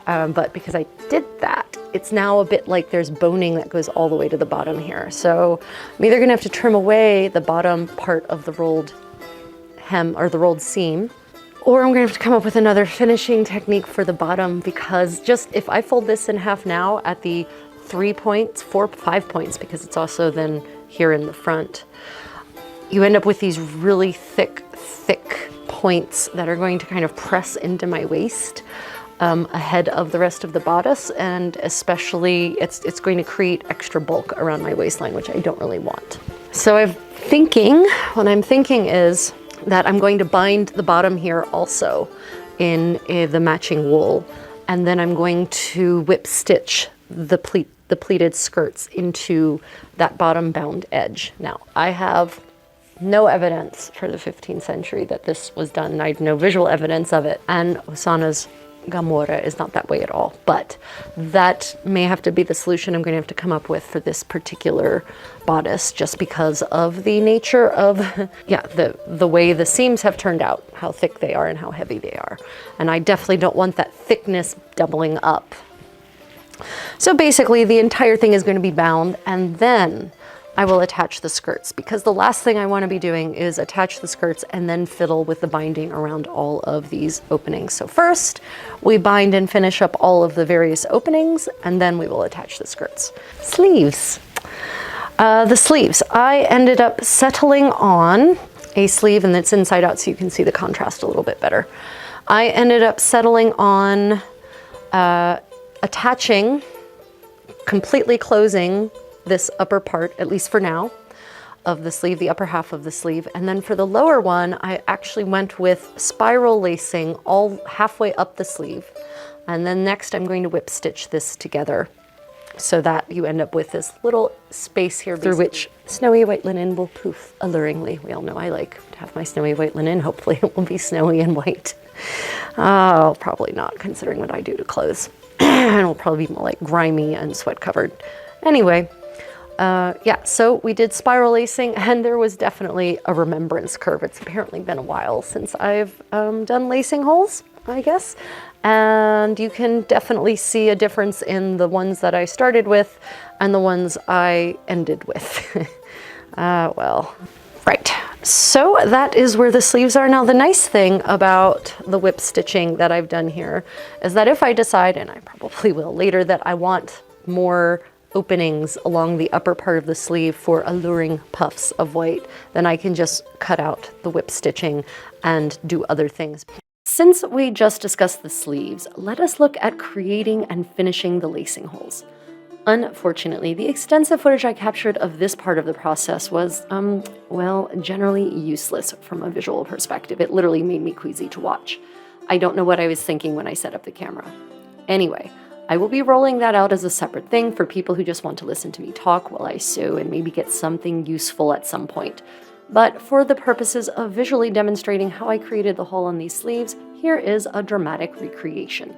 But because I did that, it's now a bit like there's boning that goes all the way to the bottom here. So I'm either gonna have to trim away the bottom part of the rolled hem or the rolled seam, or I'm gonna have to come up with another finishing technique for the bottom, because just if I fold this in half now at the 3 points, 4, 5 points, because it's also then here in the front, you end up with these really thick points that are going to kind of press into my waist ahead of the rest of the bodice, and especially it's going to create extra bulk around my waistline, which I don't really want. So what I'm thinking is that I'm going to bind the bottom here also in the matching wool, and then I'm going to whip stitch the pleated skirts into that bottom bound edge. Now, I have no evidence for the 15th century that this was done. I have no visual evidence of it, and Osana's Gamurra is not that way at all, but that may have to be the solution I'm going to have to come up with for this particular bodice, just because of the nature of, yeah, the way the seams have turned out, how thick they are and how heavy they are. And I definitely don't want that thickness doubling up. So basically the entire thing is going to be bound, and then I will attach the skirts, because the last thing I want to be doing is attach the skirts and then fiddle with the binding around all of these openings. So first we bind and finish up all of the various openings, and then we will attach the skirts. Sleeves. The sleeves, I ended up settling on a sleeve, and it's inside out so you can see the contrast a little bit better. I ended up settling on attaching, completely closing this upper part, at least for now, of the sleeve, the upper half of the sleeve. And then for the lower one, I actually went with spiral lacing all halfway up the sleeve. And then next I'm going to whip stitch this together so that you end up with this little space here through which snowy white linen will poof alluringly. We all know I like to have my snowy white linen. Hopefully it will be snowy and white. Oh, probably not, considering what I do to clothes. And it'll probably be more like grimy and sweat covered. Anyway, yeah, so we did spiral lacing, and there was definitely a remembrance curve. It's apparently been a while since I've done lacing holes, I guess. And you can definitely see a difference in the ones that I started with and the ones I ended with. Well, right. So that is where the sleeves are. Now, the nice thing about the whip stitching that I've done here is that if I decide, and I probably will later, that I want more openings along the upper part of the sleeve for alluring puffs of white, then I can just cut out the whip stitching and do other things. Since we just discussed the sleeves, let us look at creating and finishing the lacing holes. Unfortunately, the extensive footage I captured of this part of the process was, well, generally useless from a visual perspective. It literally made me queasy to watch. I don't know what I was thinking when I set up the camera. Anyway, I will be rolling that out as a separate thing for people who just want to listen to me talk while I sew and maybe get something useful at some point. But for the purposes of visually demonstrating how I created the hole on these sleeves, here is a dramatic recreation.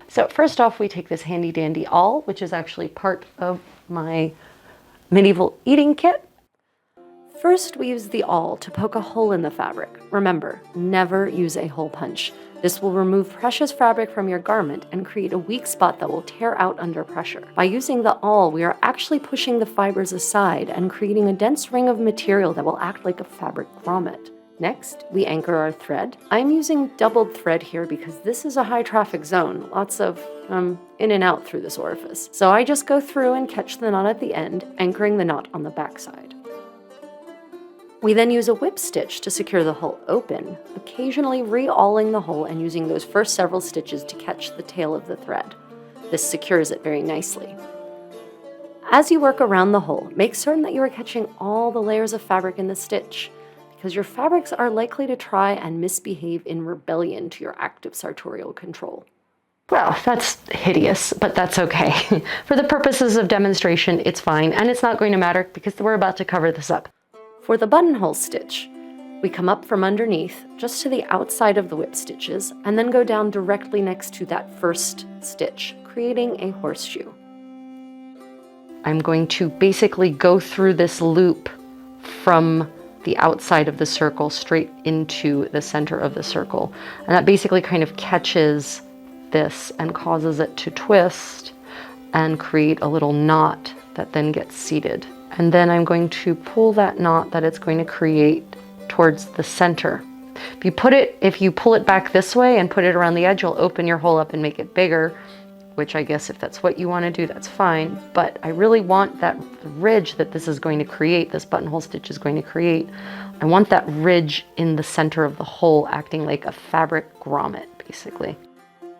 So first off, we take this handy dandy awl, which is actually part of my medieval eating kit. First, we use the awl to poke a hole in the fabric. Remember, never use a hole punch. This will remove precious fabric from your garment and create a weak spot that will tear out under pressure. By using the awl, we are actually pushing the fibers aside and creating a dense ring of material that will act like a fabric grommet. Next, we anchor our thread. I'm using doubled thread here because this is a high traffic zone, lots of in and out through this orifice. So I just go through and catch the knot at the end, anchoring the knot on the backside. We then use a whip stitch to secure the hole open, occasionally re-awling the hole and using those first several stitches to catch the tail of the thread. This secures it very nicely. As you work around the hole, make certain that you are catching all the layers of fabric in the stitch, because your fabrics are likely to try and misbehave in rebellion to your active sartorial control. Well, that's hideous, but that's okay. For the purposes of demonstration, it's fine, and it's not going to matter because we're about to cover this up. For the buttonhole stitch, we come up from underneath, just to the outside of the whip stitches, and then go down directly next to that first stitch, creating a horseshoe. I'm going to basically go through this loop from the outside of the circle straight into the center of the circle. And that basically kind of catches this and causes it to twist and create a little knot that then gets seated. And then I'm going to pull that knot that it's going to create towards the center. If you pull it back this way and put it around the edge, you'll open your hole up and make it bigger, which I guess if that's what you want to do, that's fine. But I really want that ridge that this is going to create, this buttonhole stitch is going to create, I want that ridge in the center of the hole acting like a fabric grommet, basically.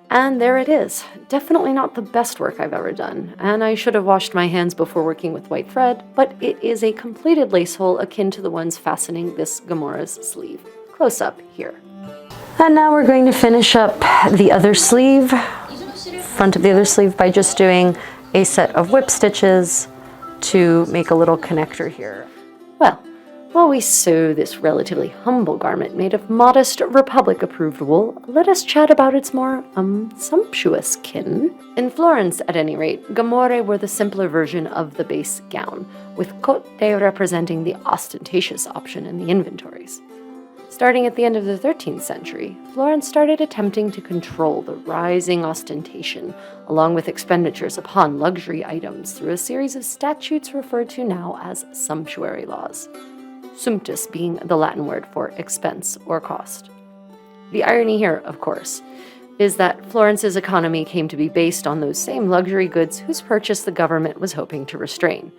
And there it is. Definitely not the best work I've ever done, and I should have washed my hands before working with white thread, but it is a completed lace hole akin to the ones fastening this Gamurra's sleeve. Close up here. And now we're going to finish up the other sleeve, front of the other sleeve, by just doing a set of whip stitches to make a little connector here. Well, While we sew this relatively humble garment made of modest Republic-approved wool, let us chat about its more, sumptuous kin. In Florence, at any rate, Gamurra were the simpler version of the base gown, with cotte representing the ostentatious option in the inventories. Starting at the end of the 13th century, Florence started attempting to control the rising ostentation, along with expenditures upon luxury items through a series of statutes referred to now as sumptuary laws. Sumptus being the Latin word for expense or cost. The irony here, of course, is that Florence's economy came to be based on those same luxury goods whose purchase the government was hoping to restrain.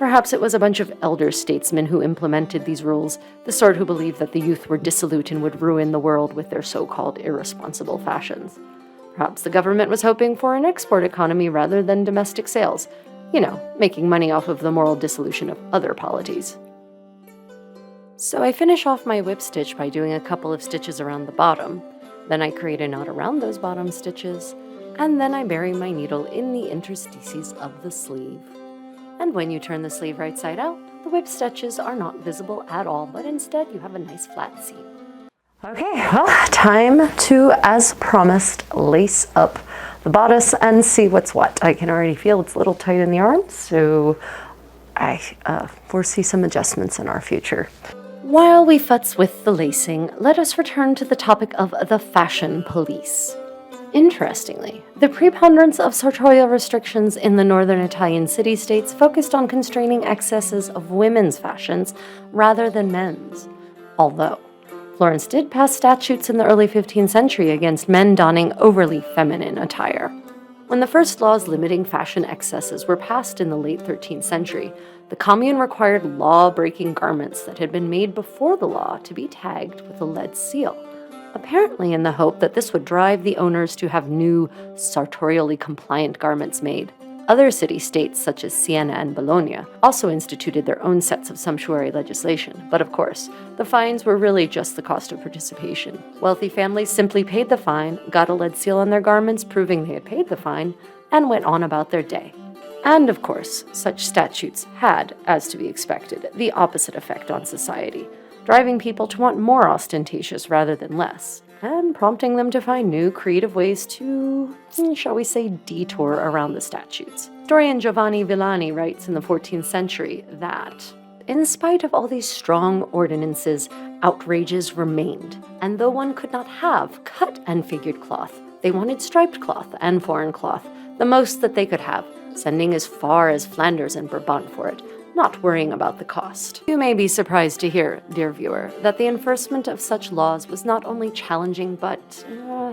Perhaps it was a bunch of elder statesmen who implemented these rules, the sort who believed that the youth were dissolute and would ruin the world with their so-called irresponsible fashions. Perhaps the government was hoping for an export economy rather than domestic sales, making money off of the moral dissolution of other polities. So I finish off my whip stitch by doing a couple of stitches around the bottom, then I create a knot around those bottom stitches, and then I bury my needle in the interstices of the sleeve. And when you turn the sleeve right side out, the whip stitches are not visible at all, but instead you have a nice flat seam. Okay, well, time to, as promised, lace up the bodice and see what's what. I can already feel it's a little tight in the arms, so I foresee some adjustments in our future. While we futz with the lacing, let us return to the topic of the fashion police. Interestingly, the preponderance of sartorial restrictions in the northern Italian city-states focused on constraining excesses of women's fashions rather than men's. Although, Florence did pass statutes in the early 15th century against men donning overly feminine attire. When the first laws limiting fashion excesses were passed in the late 13th century, the commune required law-breaking garments that had been made before the law to be tagged with a lead seal, apparently in the hope that this would drive the owners to have new, sartorially compliant garments made. Other city-states, such as Siena and Bologna, also instituted their own sets of sumptuary legislation, but of course, the fines were really just the cost of participation. Wealthy families simply paid the fine, got a lead seal on their garments proving they had paid the fine, and went on about their day. And of course, such statutes had, as to be expected, the opposite effect on society, driving people to want more ostentatious rather than less, and prompting them to find new creative ways to, shall we say, detour around the statutes. Historian Giovanni Villani writes in the 14th century that, in spite of all these strong ordinances, outrages remained, and though one could not have cut and figured cloth, they wanted striped cloth and foreign cloth, the most that they could have, sending as far as Flanders and Brabant for it, not worrying about the cost. You may be surprised to hear, dear viewer, that the enforcement of such laws was not only challenging but,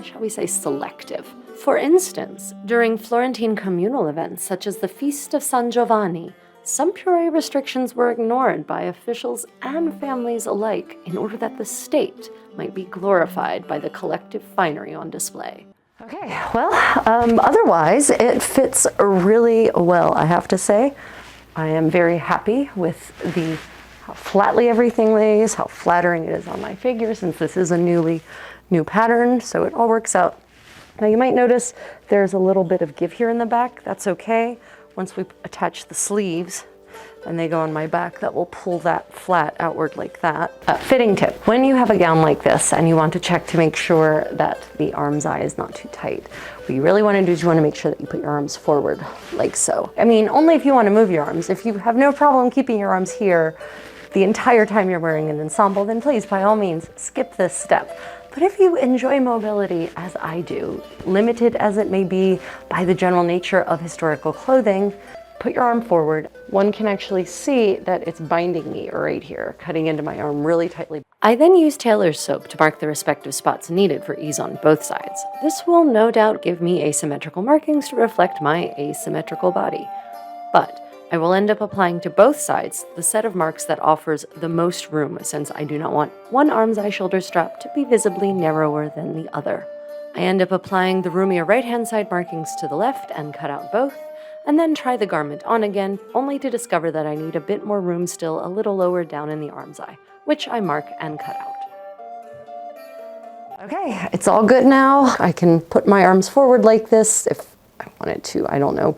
shall we say, selective. For instance, during Florentine communal events such as the Feast of San Giovanni, sumptuary restrictions were ignored by officials and families alike in order that the state might be glorified by the collective finery on display. Okay, well, otherwise it fits really well, I have to say. I am very happy with how flatly everything lays, how flattering it is on my figure since this is a new pattern, so it all works out. Now you might notice there's a little bit of give here in the back. That's okay. Once we attach the sleeves and they go on my back, that will pull that flat outward like that. Fitting tip, when you have a gown like this and you want to check to make sure that the arm's eye is not too tight, what you really want to do is you want to make sure that you put your arms forward like so. I mean, only if you want to move your arms. If you have no problem keeping your arms here the entire time you're wearing an ensemble, then please, by all means, skip this step. But if you enjoy mobility, as I do, limited as it may be by the general nature of historical clothing, put your arm forward. One can actually see that it's binding me right here, cutting into my arm really tightly. I then use tailor's soap to mark the respective spots needed for ease on both sides. This will no doubt give me asymmetrical markings to reflect my asymmetrical body. But I will end up applying to both sides the set of marks that offers the most room, since I do not want one arm's eye shoulder strap to be visibly narrower than the other. I end up applying the roomier right-hand side markings to the left and cut out both, and then try the garment on again, only to discover that I need a bit more room still a little lower down in the arm's eye, which I mark and cut out. Okay, it's all good now. I can put my arms forward like this if I wanted to, I don't know,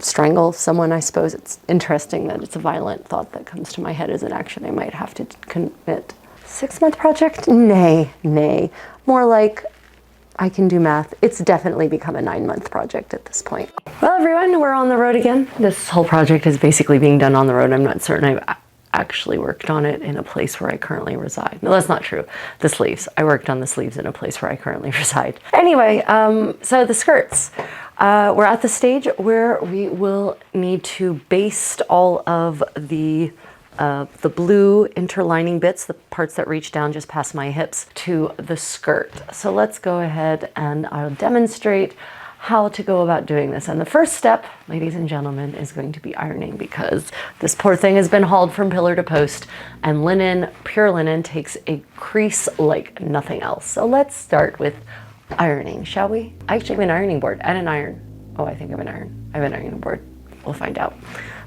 strangle someone, I suppose. It's interesting that it's a violent thought that comes to my head as an action I might have to commit. 6-month project? Nay. More like, I can do math. It's definitely become a 9-month project at this point. Well, everyone, we're on the road again. This whole project is basically being done on the road. I'm not certain I've actually worked on it in a place where I currently reside. No, that's not true. The sleeves. I worked on the sleeves in a place where I currently reside. Anyway, so the skirts. We're at the stage where we will need to baste all of the blue interlining bits, the parts that reach down just past my hips, to the skirt. So let's go ahead and I'll demonstrate how to go about doing this. And the first step, ladies and gentlemen, is going to be ironing, because this poor thing has been hauled from pillar to post, and linen, pure linen, takes a crease like nothing else. So let's start with ironing, shall we? I actually have an ironing board and an iron. Oh, I think I have an iron. I have an ironing board. We'll find out.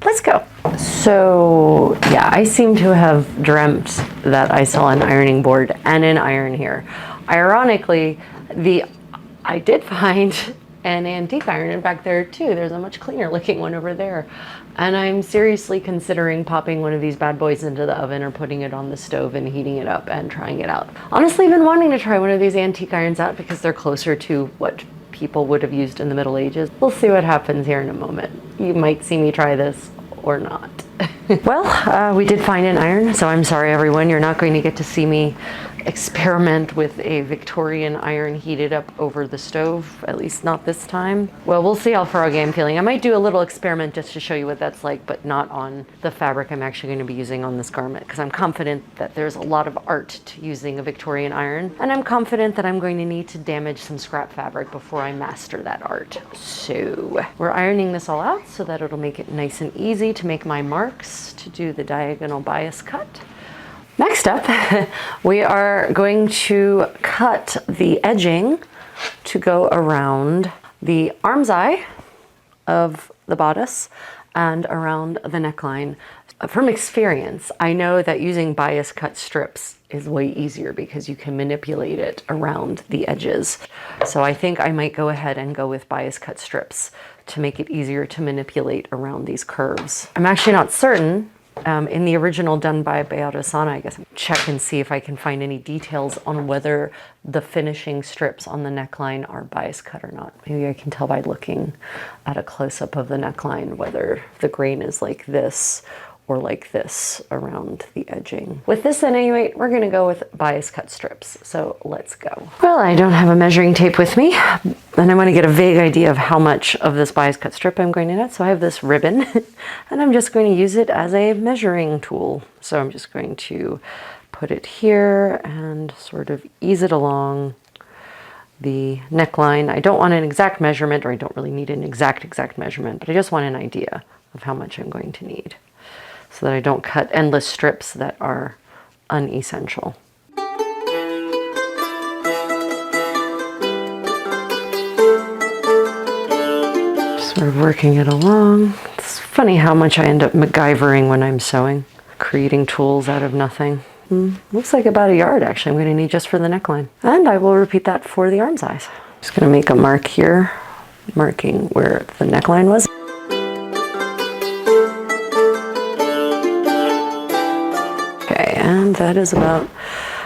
Let's go. So yeah, I seem to have dreamt that I saw an ironing board and an iron here. Ironically, I did find an antique iron back there too. There's a much cleaner looking one over there. And I'm seriously considering popping one of these bad boys into the oven or putting it on the stove and heating it up and trying it out. Honestly, I've been wanting to try one of these antique irons out because they're closer to what people would have used in the Middle Ages. We'll see what happens here in a moment. You might see me try this or not. Well, we did find an iron, so I'm sorry everyone, you're not going to get to see me experiment with a Victorian iron heated up over the stove, at least not this time. Well, we'll see how froggy I'm feeling. I might do a little experiment just to show you what that's like, but not on the fabric I'm actually going to be using on this garment, because I'm confident that there's a lot of art to using a Victorian iron, and I'm confident that I'm going to need to damage some scrap fabric before I master that art. So we're ironing this all out so that it'll make it nice and easy to make my marks to do the diagonal bias cut. Next up, we are going to cut the edging to go around the arm's eye of the bodice and around the neckline. From experience, I know that using bias cut strips is way easier because you can manipulate it around the edges. So I think I might go ahead and go with bias cut strips to make it easier to manipulate around these curves. I'm actually not certain. In the original done by Beata Sana, I guess, check and see if I can find any details on whether the finishing strips on the neckline are bias cut or not. Maybe I can tell by looking at a close-up of the neckline whether the grain is like this or like this around the edging. With this at any rate, we're gonna go with bias cut strips. So let's go. Well, I don't have a measuring tape with me, and I wanna get a vague idea of how much of this bias cut strip I'm going to need. So I have this ribbon, and I'm just going to use it as a measuring tool. So I'm just going to put it here and sort of ease it along the neckline. I don't want an exact measurement, or I don't really need an exact measurement, but I just want an idea of how much I'm going to need, so that I don't cut endless strips that are unessential. Sort of working it along. It's funny how much I end up MacGyvering when I'm sewing, creating tools out of nothing. Looks like about a yard actually I'm going to need just for the neckline. And I will repeat that for the arm size. Just going to make a mark here, marking where the neckline was. And that is about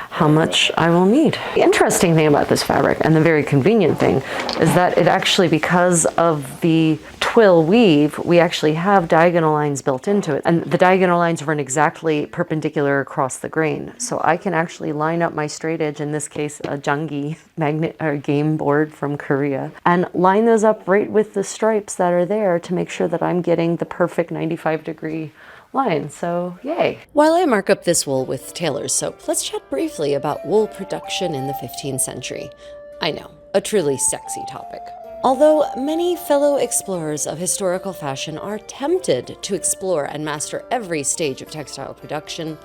how much I will need. The interesting thing about this fabric, and the very convenient thing, is that it actually, because of the twill weave, we actually have diagonal lines built into it. And the diagonal lines run exactly perpendicular across the grain. So I can actually line up my straight edge, in this case a Jungi magnet or game board from Korea, and line those up right with the stripes that are there to make sure that I'm getting the perfect 95-degree line, so yay. While I mark up this wool with tailor's soap, let's chat briefly about wool production in the 15th century. I know, a truly sexy topic. Although many fellow explorers of historical fashion are tempted to explore and master every stage of textile production,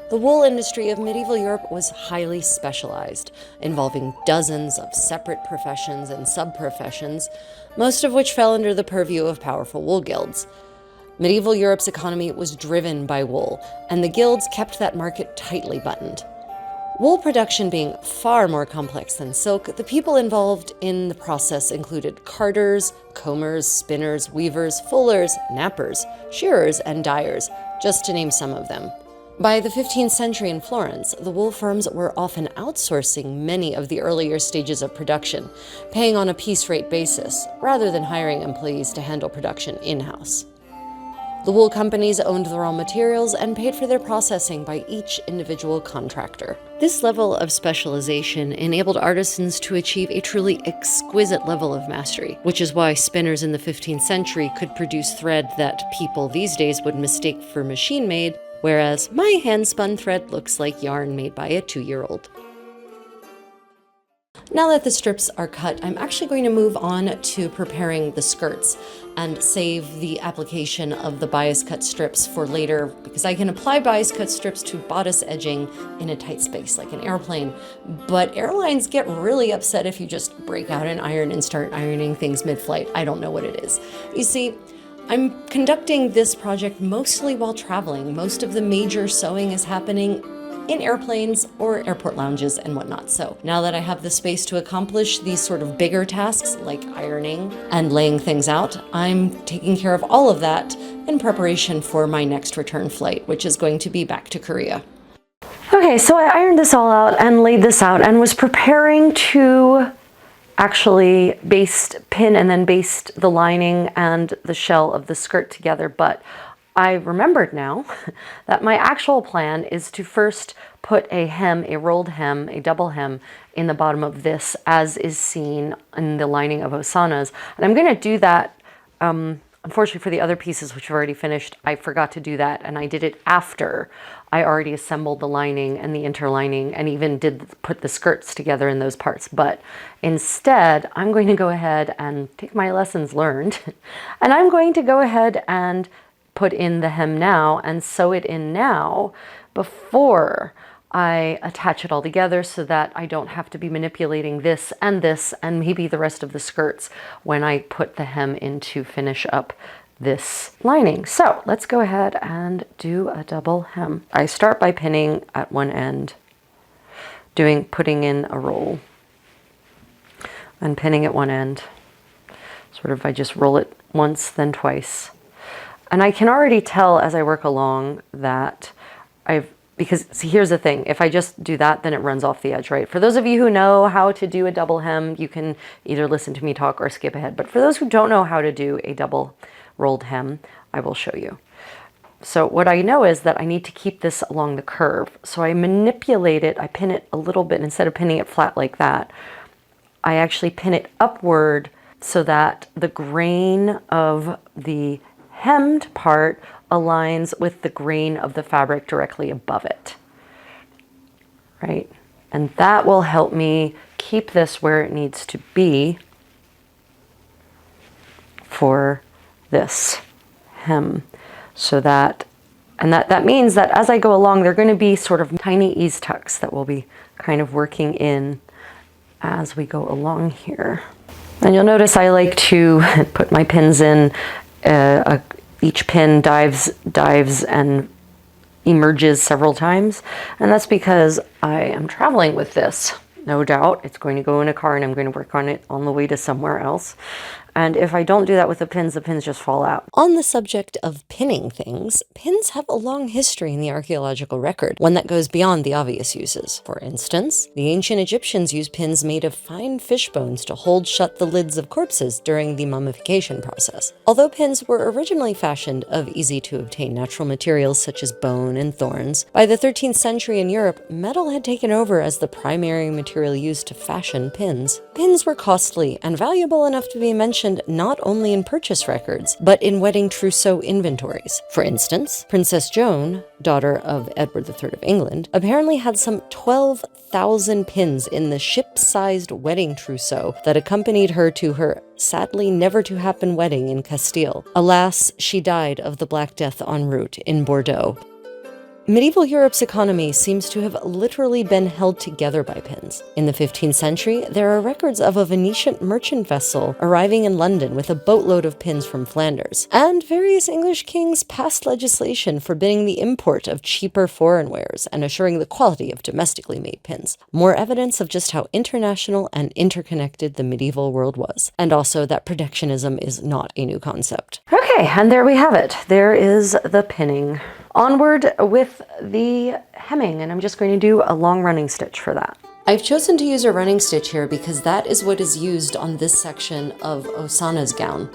the wool industry of medieval Europe was highly specialized, involving dozens of separate professions and sub-professions, most of which fell under the purview of powerful wool guilds. Medieval Europe's economy was driven by wool, and the guilds kept that market tightly buttoned. Wool production being far more complex than silk, the people involved in the process included carders, combers, spinners, weavers, fullers, nappers, shearers, and dyers, just to name some of them. By the 15th century in Florence, the wool firms were often outsourcing many of the earlier stages of production, paying on a piece rate basis, rather than hiring employees to handle production in-house. The wool companies owned the raw materials and paid for their processing by each individual contractor. This level of specialization enabled artisans to achieve a truly exquisite level of mastery, which is why spinners in the 15th century could produce thread that people these days would mistake for machine-made, whereas my hand-spun thread looks like yarn made by a 2-year-old. Now that the strips are cut, I'm actually going to move on to preparing the skirts and save the application of the bias cut strips for later, because I can apply bias cut strips to bodice edging in a tight space like an airplane, but airlines get really upset if you just break out an iron and start ironing things mid-flight. I don't know what it is. You see, I'm conducting this project mostly while traveling. Most of the major sewing is happening in airplanes or airport lounges and whatnot. So now that I have the space to accomplish these sort of bigger tasks like ironing and laying things out, I'm taking care of all of that in preparation for my next return flight, which is going to be back to Korea. Okay, so I ironed this all out and laid this out and was preparing to actually pin and then baste the lining and the shell of the skirt together, but I remembered now that my actual plan is to first put a hem, a rolled hem, a double hem in the bottom of this, as is seen in the lining of Osana's. And I'm going to do that, unfortunately for the other pieces which I've already finished, I forgot to do that, and I did it after I already assembled the lining and the interlining and even did put the skirts together in those parts. But instead, I'm going to go ahead and take my lessons learned, and I'm going to go ahead and put in the hem now and sew it in now before I attach it all together, so that I don't have to be manipulating this and maybe the rest of the skirts when I put the hem in to finish up this lining. So let's go ahead and do a double hem. I start by pinning at one end, putting in a roll and pinning at one end. Sort of, I just roll it once, then twice. And I can already tell as I work along that because see, here's the thing, if I just do that, then it runs off the edge, right? For those of you who know how to do a double hem, you can either listen to me talk or skip ahead. But for those who don't know how to do a double rolled hem, I will show you. So what I know is that I need to keep this along the curve. So I manipulate it, I pin it a little bit, instead of pinning it flat like that, I actually pin it upward so that the grain of the hemmed part aligns with the grain of the fabric directly above it, right? And that will help me keep this where it needs to be for this hem. So that, and that means that as I go along, they're going to be sort of tiny ease tucks that we'll be kind of working in as we go along here. And you'll notice I like to put my pins in each pin dives and emerges several times, and that's because I am traveling with this. No doubt it's going to go in a car and I'm going to work on it on the way to somewhere else. And if I don't do that with the pins just fall out. On the subject of pinning things, pins have a long history in the archaeological record, one that goes beyond the obvious uses. For instance, the ancient Egyptians used pins made of fine fish bones to hold shut the lids of corpses during the mummification process. Although pins were originally fashioned of easy-to-obtain natural materials such as bone and thorns, by the 13th century in Europe, metal had taken over as the primary material used to fashion pins. Pins were costly and valuable enough to be mentioned not only in purchase records, but in wedding trousseau inventories. For instance, Princess Joan, daughter of Edward III of England, apparently had some 12,000 pins in the ship-sized wedding trousseau that accompanied her to her sadly never-to-happen wedding in Castile. Alas, she died of the Black Death en route in Bordeaux. Medieval Europe's economy seems to have literally been held together by pins. In the 15th century, there are records of a Venetian merchant vessel arriving in London with a boatload of pins from Flanders, and various English kings passed legislation forbidding the import of cheaper foreign wares and assuring the quality of domestically made pins. More evidence of just how international and interconnected the medieval world was, and also that protectionism is not a new concept. Okay, and there we have it. There is the pinning. Onward with the hemming, and I'm just going to do a long running stitch for that. I've chosen to use a running stitch here because that is what is used on this section of Osana's gown.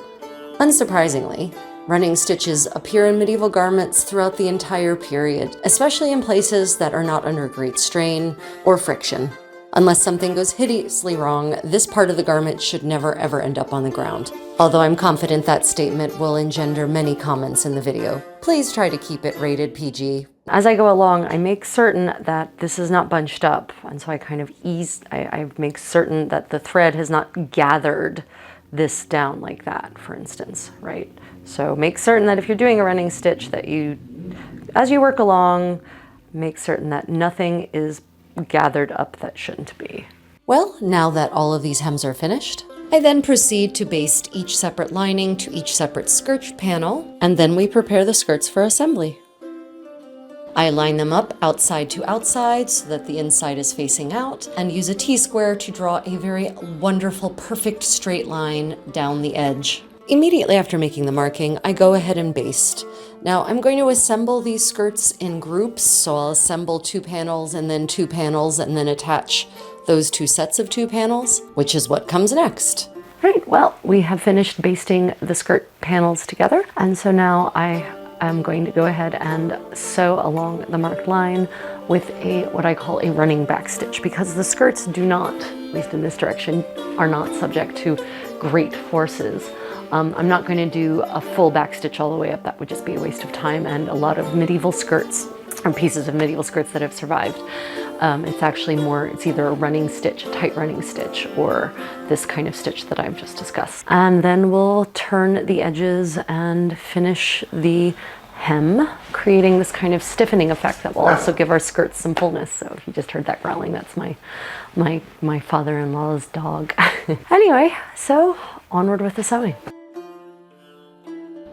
Unsurprisingly, running stitches appear in medieval garments throughout the entire period, especially in places that are not under great strain or friction. Unless something goes hideously wrong, this part of the garment should never ever end up on the ground. Although I'm confident that statement will engender many comments in the video. Please try to keep it rated PG. As I go along, I make certain that this is not bunched up, and so I kind of I make certain that the thread has not gathered this down like that, for instance, right? So make certain that if you're doing a running stitch that you, as you work along, make certain that nothing is gathered up that shouldn't be. Well, now that all of these hems are finished, I then proceed to baste each separate lining to each separate skirt panel, and then we prepare the skirts for assembly. I line them up outside to outside so that the inside is facing out, and use a T-square to draw a very wonderful, perfect straight line down the edge. Immediately after making the marking, I go ahead and baste. Now I'm going to assemble these skirts in groups, so I'll assemble 2 panels and then 2 panels and then attach those 2 sets of 2 panels, which is what comes next. Right, well, we have finished basting the skirt panels together, and so now I am going to go ahead and sew along the marked line with what I call a running back stitch, because the skirts do not, at least in this direction, are not subject to great forces. I'm not going to do a full back stitch all the way up. That would just be a waste of time, and a lot of medieval skirts, or pieces of medieval skirts that have survived, it's actually more, it's either a running stitch, a tight running stitch, or this kind of stitch that I've just discussed. And then we'll turn the edges and finish the hem, creating this kind of stiffening effect that will also give our skirts some fullness. So if you just heard that growling, that's my father-in-law's dog. Anyway, so onward with the sewing.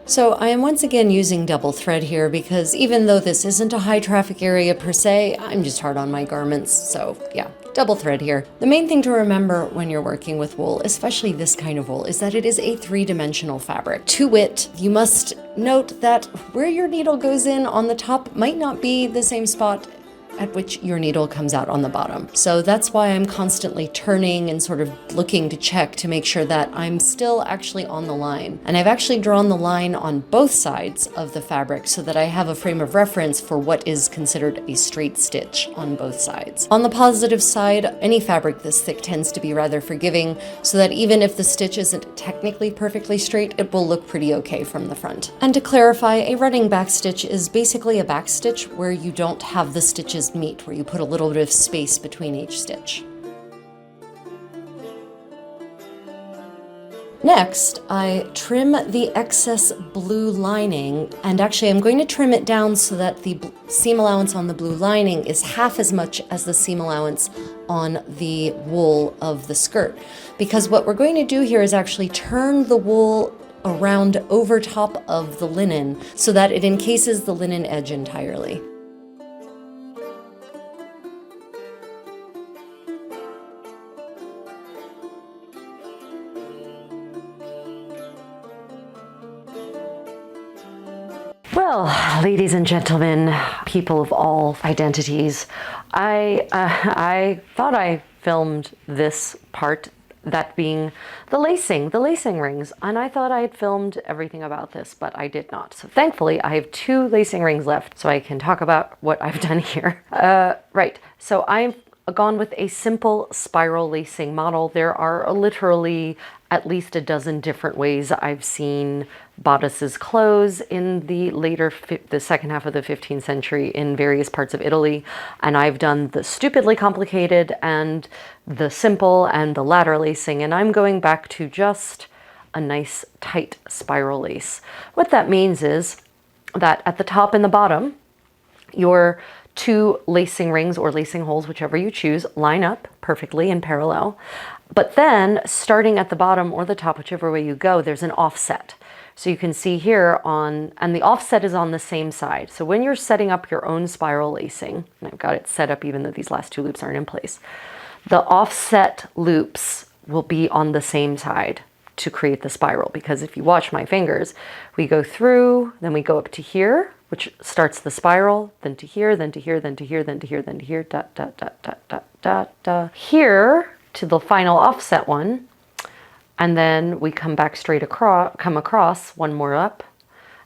So I am once again using double thread here because even though this isn't a high traffic area per se, I'm just hard on my garments, so yeah, double thread here. The main thing to remember when you're working with wool, especially this kind of wool, is that it is a 3-dimensional fabric. To wit, you must note that where your needle goes in on the top might not be the same spot at which your needle comes out on the bottom. So that's why I'm constantly turning and sort of looking to check to make sure that I'm still actually on the line. And I've actually drawn the line on both sides of the fabric so that I have a frame of reference for what is considered a straight stitch on both sides. On the positive side, any fabric this thick tends to be rather forgiving, so that even if the stitch isn't technically perfectly straight, it will look pretty okay from the front. And to clarify, a running back stitch is basically a back stitch where you don't have the stitches meet, where you put a little bit of space between each stitch. Next, I trim the excess blue lining, and actually I'm going to trim it down so that the seam allowance on the blue lining is half as much as the seam allowance on the wool of the skirt. Because what we're going to do here is actually turn the wool around over top of the linen so that it encases the linen edge entirely. Well, ladies and gentlemen, people of all identities, I thought I filmed this part, that being the lacing rings, and I thought I had filmed everything about this, but I did not. So thankfully, I have 2 lacing rings left, so I can talk about what I've done here. Right, so I've gone with a simple spiral lacing model. There are literally at least a dozen different ways I've seen bodices close in the second half of the 15th century in various parts of Italy, and I've done the stupidly complicated and the simple and the ladder lacing, and I'm going back to just a nice tight spiral lace. What that means is that at the top and the bottom, Your two lacing rings or lacing holes, whichever you choose, line up perfectly in parallel. But then starting at the bottom or the top, whichever way you go, there's an offset. So you can see here and the offset is on the same side. So when you're setting up your own spiral lacing, and I've got it set up even though these last two loops aren't in place, the offset loops will be on the same side to create the spiral. Because if you watch my fingers, we go through, then we go up to here, which starts the spiral, then to here, then to here, then to here, then to here, then to here, dot, dot, dot, dot, dot, dot, dot. Here to the final offset one, and then we come back straight across, come across, one more up,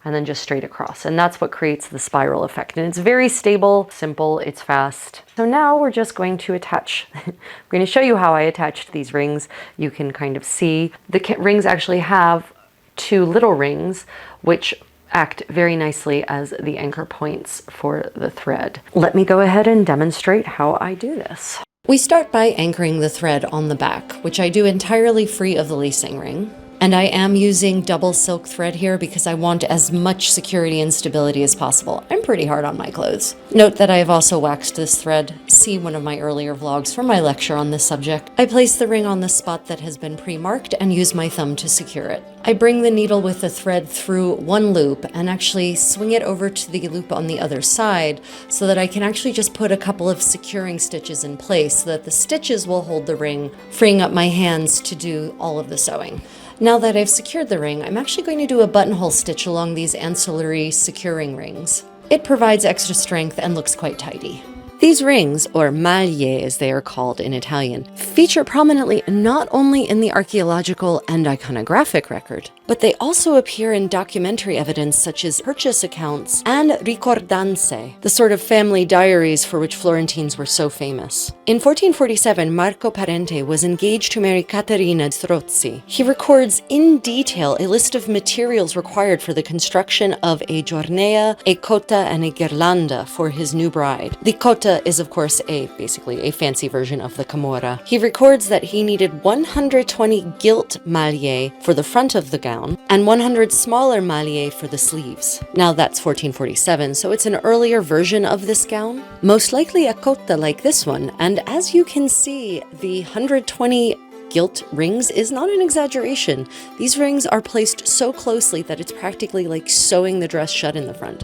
and then just straight across. And that's what creates the spiral effect. And it's very stable, simple, it's fast. So now we're just going to attach. I'm going to show you how I attached these rings. You can kind of see the rings actually have two little rings, which act very nicely as the anchor points for the thread. Let me go ahead and demonstrate how I do this. We start by anchoring the thread on the back, which I do entirely free of the lacing ring. And I am using double silk thread here because I want as much security and stability as possible. I'm pretty hard on my clothes. Note that I have also waxed this thread. See one of my earlier vlogs for my lecture on this subject. I place the ring on the spot that has been pre-marked and use my thumb to secure it. I bring the needle with the thread through one loop and actually swing it over to the loop on the other side so that I can actually just put a couple of securing stitches in place so that the stitches will hold the ring, freeing up my hands to do all of the sewing. Now that I've secured the ring, I'm actually going to do a buttonhole stitch along these ancillary securing rings. It provides extra strength and looks quite tidy. These rings, or maglie as they are called in Italian, feature prominently not only in the archaeological and iconographic record, but they also appear in documentary evidence such as purchase accounts and ricordanze, the sort of family diaries for which Florentines were so famous. In 1447, Marco Parente was engaged to marry Caterina Strozzi. He records in detail a list of materials required for the construction of a giornea, a cotta, and a ghirlanda for his new bride. The cotta is of course basically a fancy version of the Gamurra. He records that he needed 120 gilt maglie for the front of the gown and 100 smaller maglie for the sleeves. Now that's 1447, so it's an earlier version of this gown, most likely a cotta like this one, and as you can see, the 120 gilt rings is not an exaggeration. These rings are placed so closely that it's practically like sewing the dress shut in the front.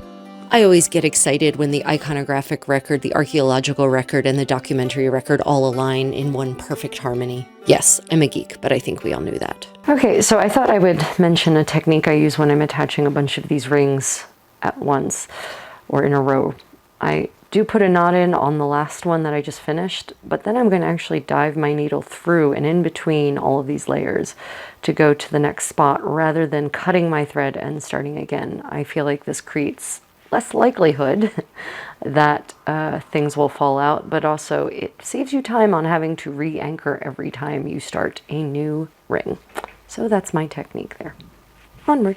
I always get excited when the iconographic record, the archaeological record, and the documentary record all align in one perfect harmony. Yes, I'm a geek, but I think we all knew that. Okay, so I thought I would mention a technique I use when I'm attaching a bunch of these rings at once or in a row. I do put a knot in on the last one that I just finished, but then I'm going to actually dive my needle through and in between all of these layers to go to the next spot rather than cutting my thread and starting again. I feel like this creates less likelihood that things will fall out, but also it saves you time on having to re-anchor every time you start a new ring. So that's my technique there. Onward.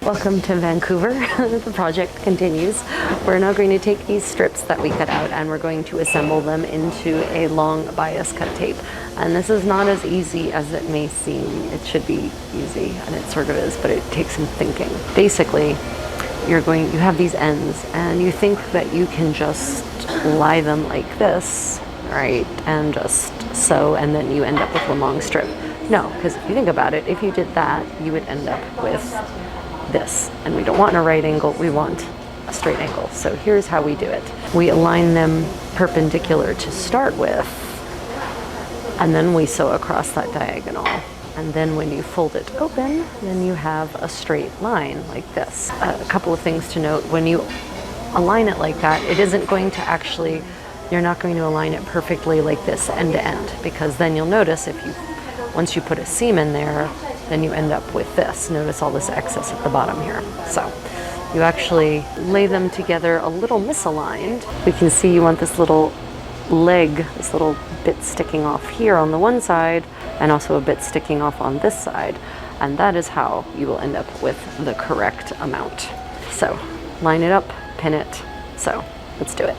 Welcome to Vancouver. The project continues. We're now going to take these strips that we cut out and we're going to assemble them into a long bias cut tape. And this is not as easy as it may seem. It should be easy, and it sort of is, but it takes some thinking. Basically, you have these ends and you think that you can just lie them like this, right, and just sew, and then you end up with a long strip. No, because if you think about it, if you did that, you would end up with this, and we don't want a right angle, we want a straight angle. So here's how we do it. We align them perpendicular to start with, and then we sew across that diagonal. And then when you fold it open, then you have a straight line like this. A couple of things to note: when you align it like that, it isn't going to actually, you're not going to align it perfectly like this end to end, because then you'll notice once you put a seam in there, then you end up with this. Notice all this excess at the bottom here. So you actually lay them together a little misaligned. We can see you want this little leg, this little bit sticking off here on the one side, and also a bit sticking off on this side. And that is how you will end up with the correct amount. So line it up, pin it. So let's do it.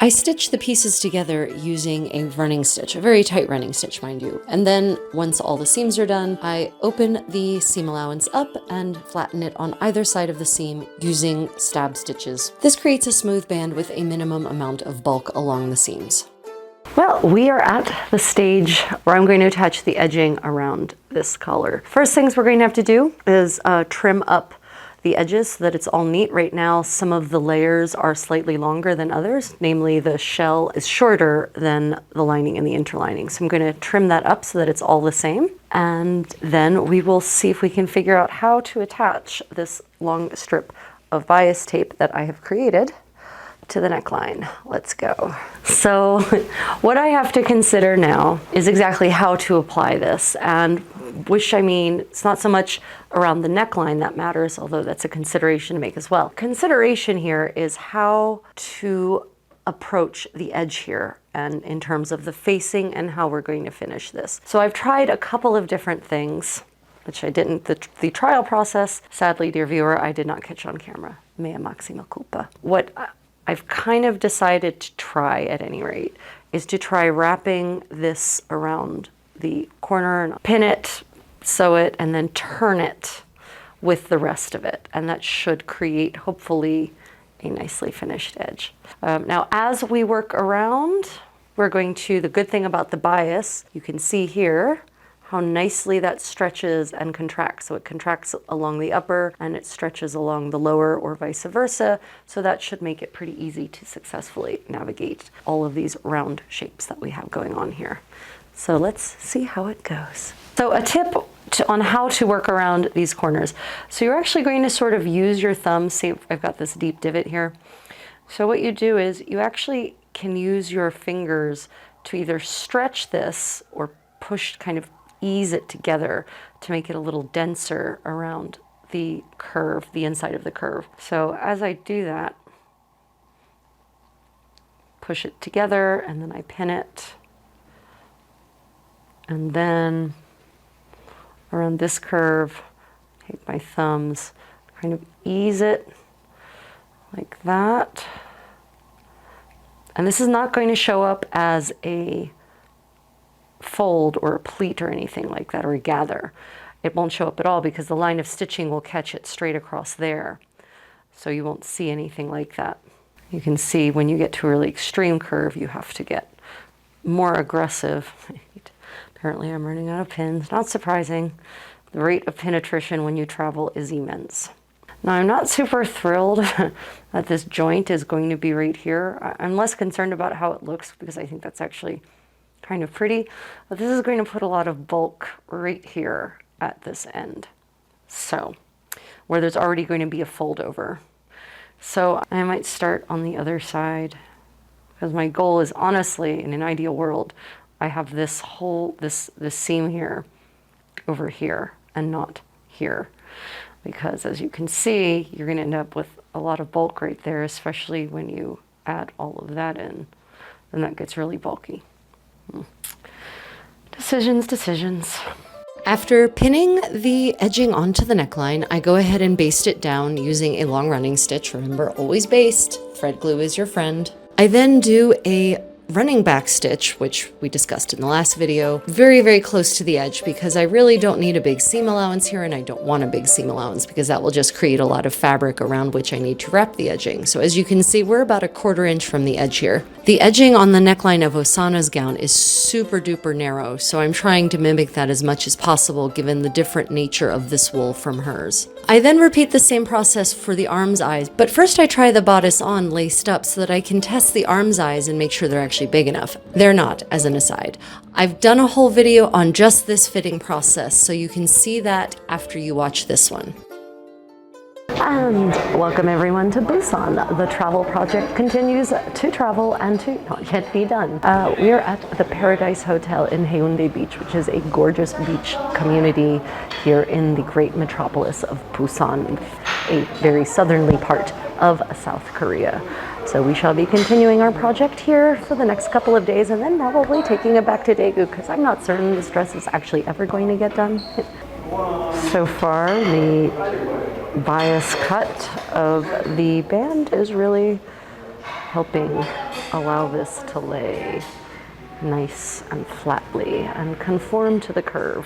I stitch the pieces together using a running stitch, a very tight running stitch, mind you. And then once all the seams are done, I open the seam allowance up and flatten it on either side of the seam using stab stitches. This creates a smooth band with a minimum amount of bulk along the seams. Well, we are at the stage where I'm going to attach the edging around this collar. First things we're going to have to do is trim up the edges so that it's all neat. Right now, some of the layers are slightly longer than others, namely the shell is shorter than the lining and the interlining. So I'm going to trim that up so that it's all the same. And then we will see if we can figure out how to attach this long strip of bias tape that I have created to the neckline. Let's go. So what I have to consider now is exactly how to apply this, and it's not so much around the neckline that matters, although that's a consideration to make as well. Consideration here is how to approach the edge here, and in terms of the facing and how we're going to finish this. So I've tried a couple of different things, which I didn't, the trial process, sadly, dear viewer, I did not catch on camera. Mea maxima culpa. What I've kind of decided to try, at any rate, is to try wrapping this around the corner and pin it, sew it, and then turn it with the rest of it. And that should create, hopefully, a nicely finished edge. Now, as we work around, the good thing about the bias, you can see here how nicely that stretches and contracts. So it contracts along the upper and it stretches along the lower, or vice versa. So that should make it pretty easy to successfully navigate all of these round shapes that we have going on here. So let's see how it goes. So a tip on how to work around these corners. So you're actually going to sort of use your thumb. See, I've got this deep divot here. So what you do is you actually can use your fingers to either stretch this or kind of ease it together to make it a little denser around the curve, the inside of the curve. So as I do that, push it together and then I pin it. And then around this curve, take my thumbs, kind of ease it like that. And this is not going to show up as a fold or a pleat or anything like that, or a gather. It won't show up at all because the line of stitching will catch it straight across there. So you won't see anything like that. You can see when you get to a really extreme curve, you have to get more aggressive. Apparently I'm running out of pins. Not surprising. The rate of pin attrition when you travel is immense. Now, I'm not super thrilled that this joint is going to be right here. I'm less concerned about how it looks because I think that's actually kind of pretty, but this is going to put a lot of bulk right here at this end. So, where there's already going to be a fold over. So I might start on the other side because my goal is, honestly, in an ideal world, I have this seam here over here and not here. Because as you can see, you're going to end up with a lot of bulk right there, especially when you add all of that in. Then that gets really bulky. Decisions. After pinning the edging onto the neckline, I go ahead and baste it down using a long running stitch. Remember, always baste. Thread glue is your friend. I then do a running back stitch, which we discussed in the last video, very, very close to the edge because I really don't need a big seam allowance here, and I don't want a big seam allowance because that will just create a lot of fabric around which I need to wrap the edging. So as you can see, we're about 1/4 inch from the edge here. The edging on the neckline of Osana's gown is super duper narrow, so I'm trying to mimic that as much as possible given the different nature of this wool from hers. I then repeat the same process for the arm's eyes, but first I try the bodice on laced up so that I can test the arm's eyes and make sure they're actually big enough. They're not, as an aside. I've done a whole video on just this fitting process, so you can see that after you watch this one. And welcome everyone to Busan. The travel project continues to travel and to not yet be done. We are at the Paradise Hotel in Haeundae Beach, which is a gorgeous beach community here in the great metropolis of Busan, a very southerly part of South Korea. So we shall be continuing our project here for the next couple of days and then probably taking it back to Daegu because I'm not certain this dress is actually ever going to get done. So far, the bias cut of the band is really helping allow this to lay nice and flatly and conform to the curve.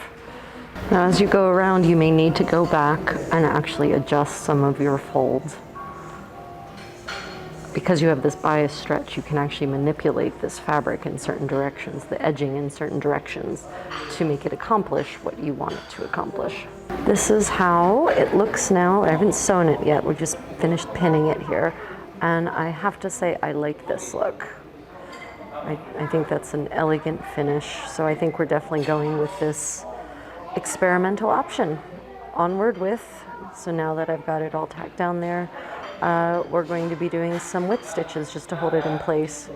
Now, as you go around, you may need to go back and actually adjust some of your folds. Because you have this bias stretch, you can actually manipulate this fabric in certain directions, the edging in certain directions, to make it accomplish what you want it to accomplish. This is how it looks now. I haven't sewn it yet, we just finished pinning it here. And I have to say, I like this look. I think that's an elegant finish, so I think we're definitely going with this experimental option. Onward with, so now that I've got it all tacked down there, we're going to be doing some whip stitches just to hold it in place.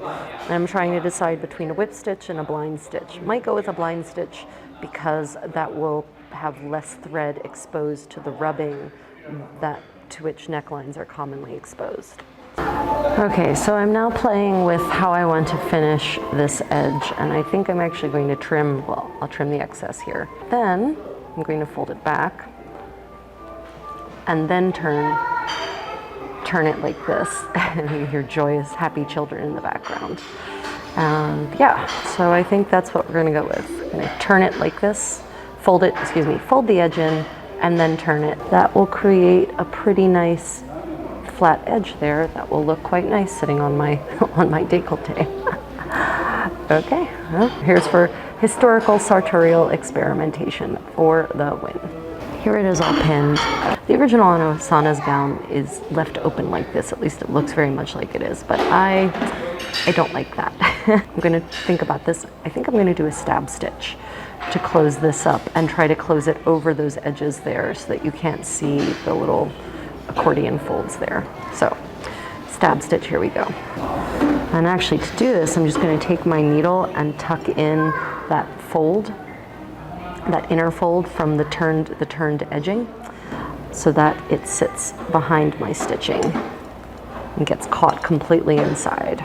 And I'm trying to decide between a whip stitch and a blind stitch. Might go with a blind stitch because that will have less thread exposed to the rubbing to which necklines are commonly exposed. Okay, so I'm now playing with how I want to finish this edge, and I think I'm actually going to trim, well, I'll trim the excess here. Then I'm going to fold it back and then turn it like this, and you hear joyous, happy children in the background. And yeah, so I think that's what we're going to go with. I'm going to turn it like this, fold the edge in, and then turn it. That will create a pretty nice flat edge there that will look quite nice sitting on my décolleté. Okay, well, here's for historical sartorial experimentation for the win. Here it is all pinned. The original Osana's gown is left open like this, at least it looks very much like it is, but I don't like that. I'm going to think about this. I think I'm going to do a stab stitch to close this up and try to close it over those edges there so that you can't see the little accordion folds there. So, stab stitch, here we go. And actually to do this, I'm just going to take my needle and tuck in that fold, that inner fold from the turned edging, so that it sits behind my stitching and gets caught completely inside.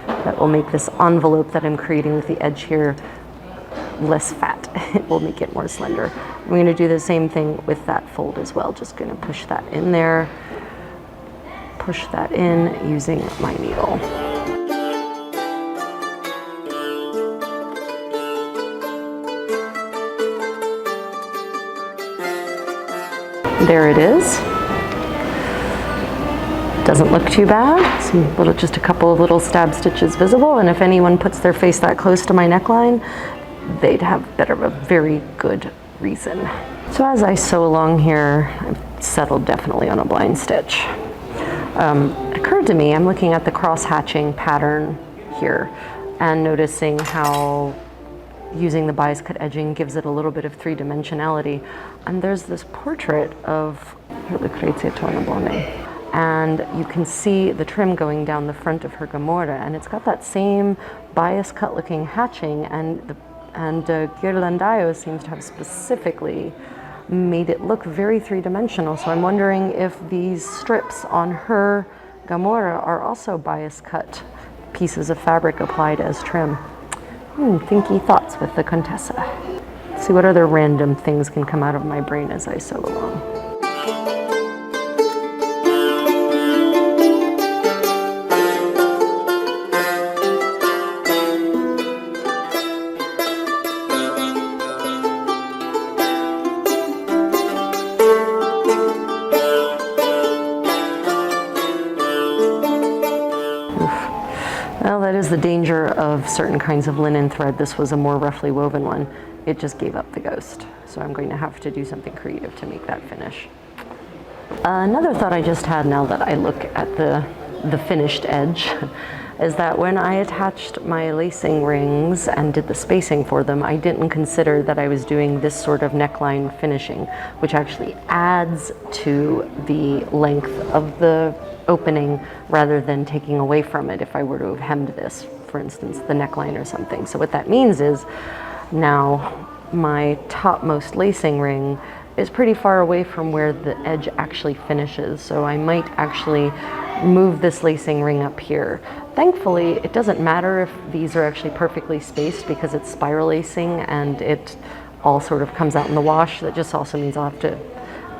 That will make this envelope that I'm creating with the edge here less fat. It will make it more slender. I'm going to do the same thing with that fold as well. Just going to push that in there, push that in using my needle. There it is. Doesn't look too bad. Just a couple of little stab stitches visible, and if anyone puts their face that close to my neckline, they'd have a very good reason. So as I sew along here, I've settled definitely on a blind stitch. It occurred to me, I'm looking at the cross hatching pattern here and noticing how using the bias cut edging gives it a little bit of three-dimensionality. And there's this portrait of Lucrezia Tornabuoni, and you can see the trim going down the front of her Gamurra, and it's got that same bias cut looking hatching, and Ghirlandaio seems to have specifically made it look very three-dimensional. So I'm wondering if these strips on her Gamurra are also bias cut pieces of fabric applied as trim. Thinky thoughts with the Contessa. See what other random things can come out of my brain as I sew along. Well, that is the danger of certain kinds of linen thread. This was a more roughly woven one. It just gave up the ghost. So I'm going to have to do something creative to make that finish. Another thought I just had now that I look at the finished edge is that when I attached my lacing rings and did the spacing for them, I didn't consider that I was doing this sort of neckline finishing, which actually adds to the length of the opening rather than taking away from it if I were to have hemmed this, for instance, the neckline or something. So what that means is now my topmost lacing ring is pretty far away from where the edge actually finishes. So I might actually move this lacing ring up here. Thankfully, it doesn't matter if these are actually perfectly spaced because it's spiral lacing and it all sort of comes out in the wash. That just also means I'll have to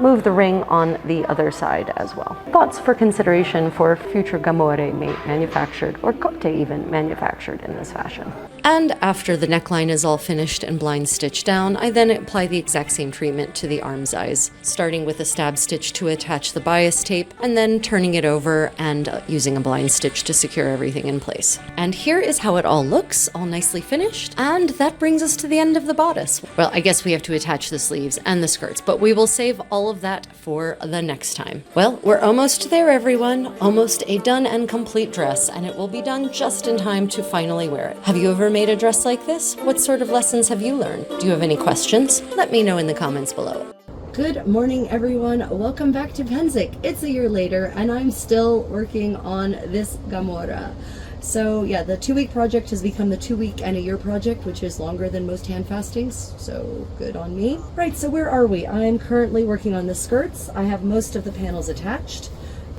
move the ring on the other side as well. Thoughts for consideration for future Gamurra manufactured, or cotte even, manufactured in this fashion. And after the neckline is all finished and blind stitched down, I then apply the exact same treatment to the arm's eyes, starting with a stab stitch to attach the bias tape, and then turning it over and using a blind stitch to secure everything in place. And here is how it all looks, all nicely finished. And that brings us to the end of the bodice. Well, I guess we have to attach the sleeves and the skirts, but we will save all of that for the next time. Well, we're almost there, everyone. Almost a done and complete dress, and it will be done just in time to finally wear it. Have you ever made a dress like this? What sort of lessons have you learned? Do you have any questions? Let me know in the comments below. Good morning, everyone. Welcome back to Pennsic. It's a year later, and I'm still working on this Gamurra. So yeah, the 2-week project has become the 2-week and a year project, which is longer than most hand fastings, so good on me. Right, so where are we? I'm currently working on the skirts. I have most of the panels attached.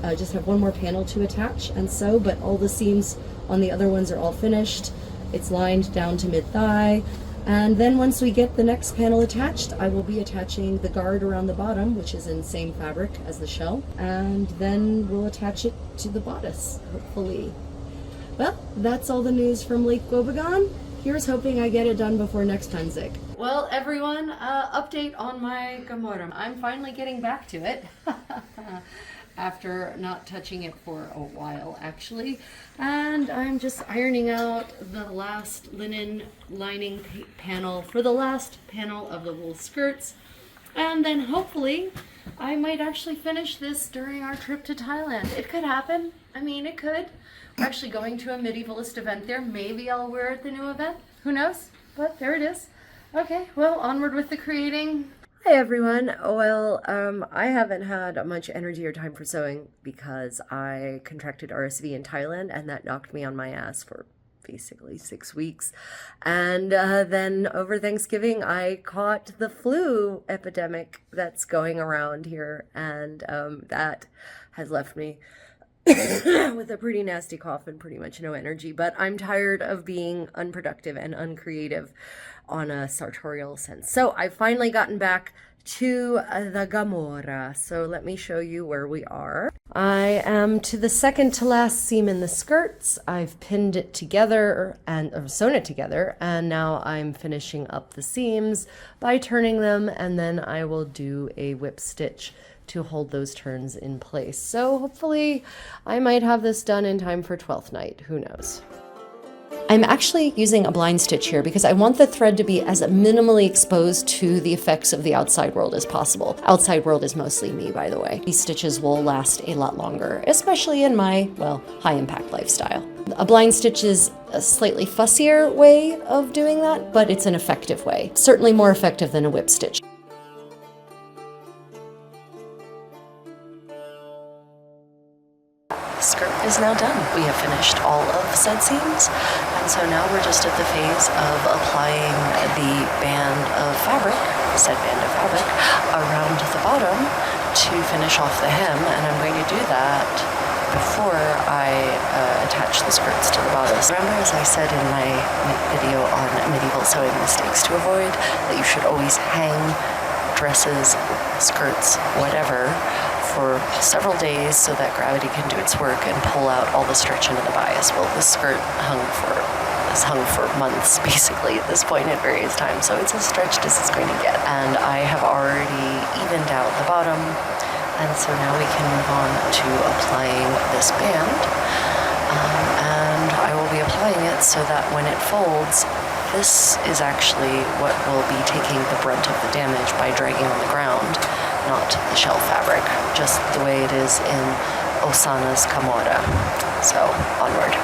I just have one more panel to attach and sew, but all the seams on the other ones are all finished. It's lined down to mid-thigh. And then once we get the next panel attached, I will be attaching the guard around the bottom, which is in the same fabric as the shell, and then we'll attach it to the bodice, hopefully. Well, that's all the news from Lake Wobegon. Here's hoping I get it done before next Pennsic. Well, everyone, update on my Gamurra. I'm finally getting back to it after not touching it for a while, actually. And I'm just ironing out the last linen lining panel for the last panel of the wool skirts. And then hopefully I might actually finish this during our trip to Thailand. It could happen. I mean, it could. We're actually going to a medievalist event there. Maybe I'll wear it at the new event. Who knows? But there it is. Okay, well, onward with the creating. Hi everyone. Well, I haven't had much energy or time for sewing because I contracted RSV in Thailand, and that knocked me on my ass for basically 6 weeks. And then over Thanksgiving, I caught the flu epidemic that's going around here, and that has left me with a pretty nasty cough and pretty much no energy. But I'm tired of being unproductive and uncreative on a sartorial sense. So I've finally gotten back to the Gamurra. So let me show you where we are. I am to the second to last seam in the skirts. I've pinned it together or sewn it together, and now I'm finishing up the seams by turning them, and then I will do a whip stitch to hold those turns in place. So hopefully I might have this done in time for 12th night. Who knows? I'm actually using a blind stitch here because I want the thread to be as minimally exposed to the effects of the outside world as possible. Outside world is mostly me, by the way. These stitches will last a lot longer, especially in my, well, high impact lifestyle. A blind stitch is a slightly fussier way of doing that, but it's an effective way. Certainly more effective than a whip stitch. Skirt is now done. We have finished all of said seams, and so now we're just at the phase of applying the band of fabric, said band of fabric, around the bottom to finish off the hem, and I'm going to do that before I attach the skirts to the bodice. Remember, as I said in my video on medieval sewing mistakes, to avoid that you should always hang dresses, skirts, whatever, for several days so that gravity can do its work and pull out all the stretch into the bias. Well, this skirt has hung for months, basically, at this point at various times, so it's as stretched as it's going to get. And I have already evened out the bottom, and so now we can move on to applying this band. And I will be applying it so that when it folds, this is actually what will be taking the brunt of the damage by dragging on the ground, not the shell fabric, just the way it is in Osana's Gamurra. So, onward.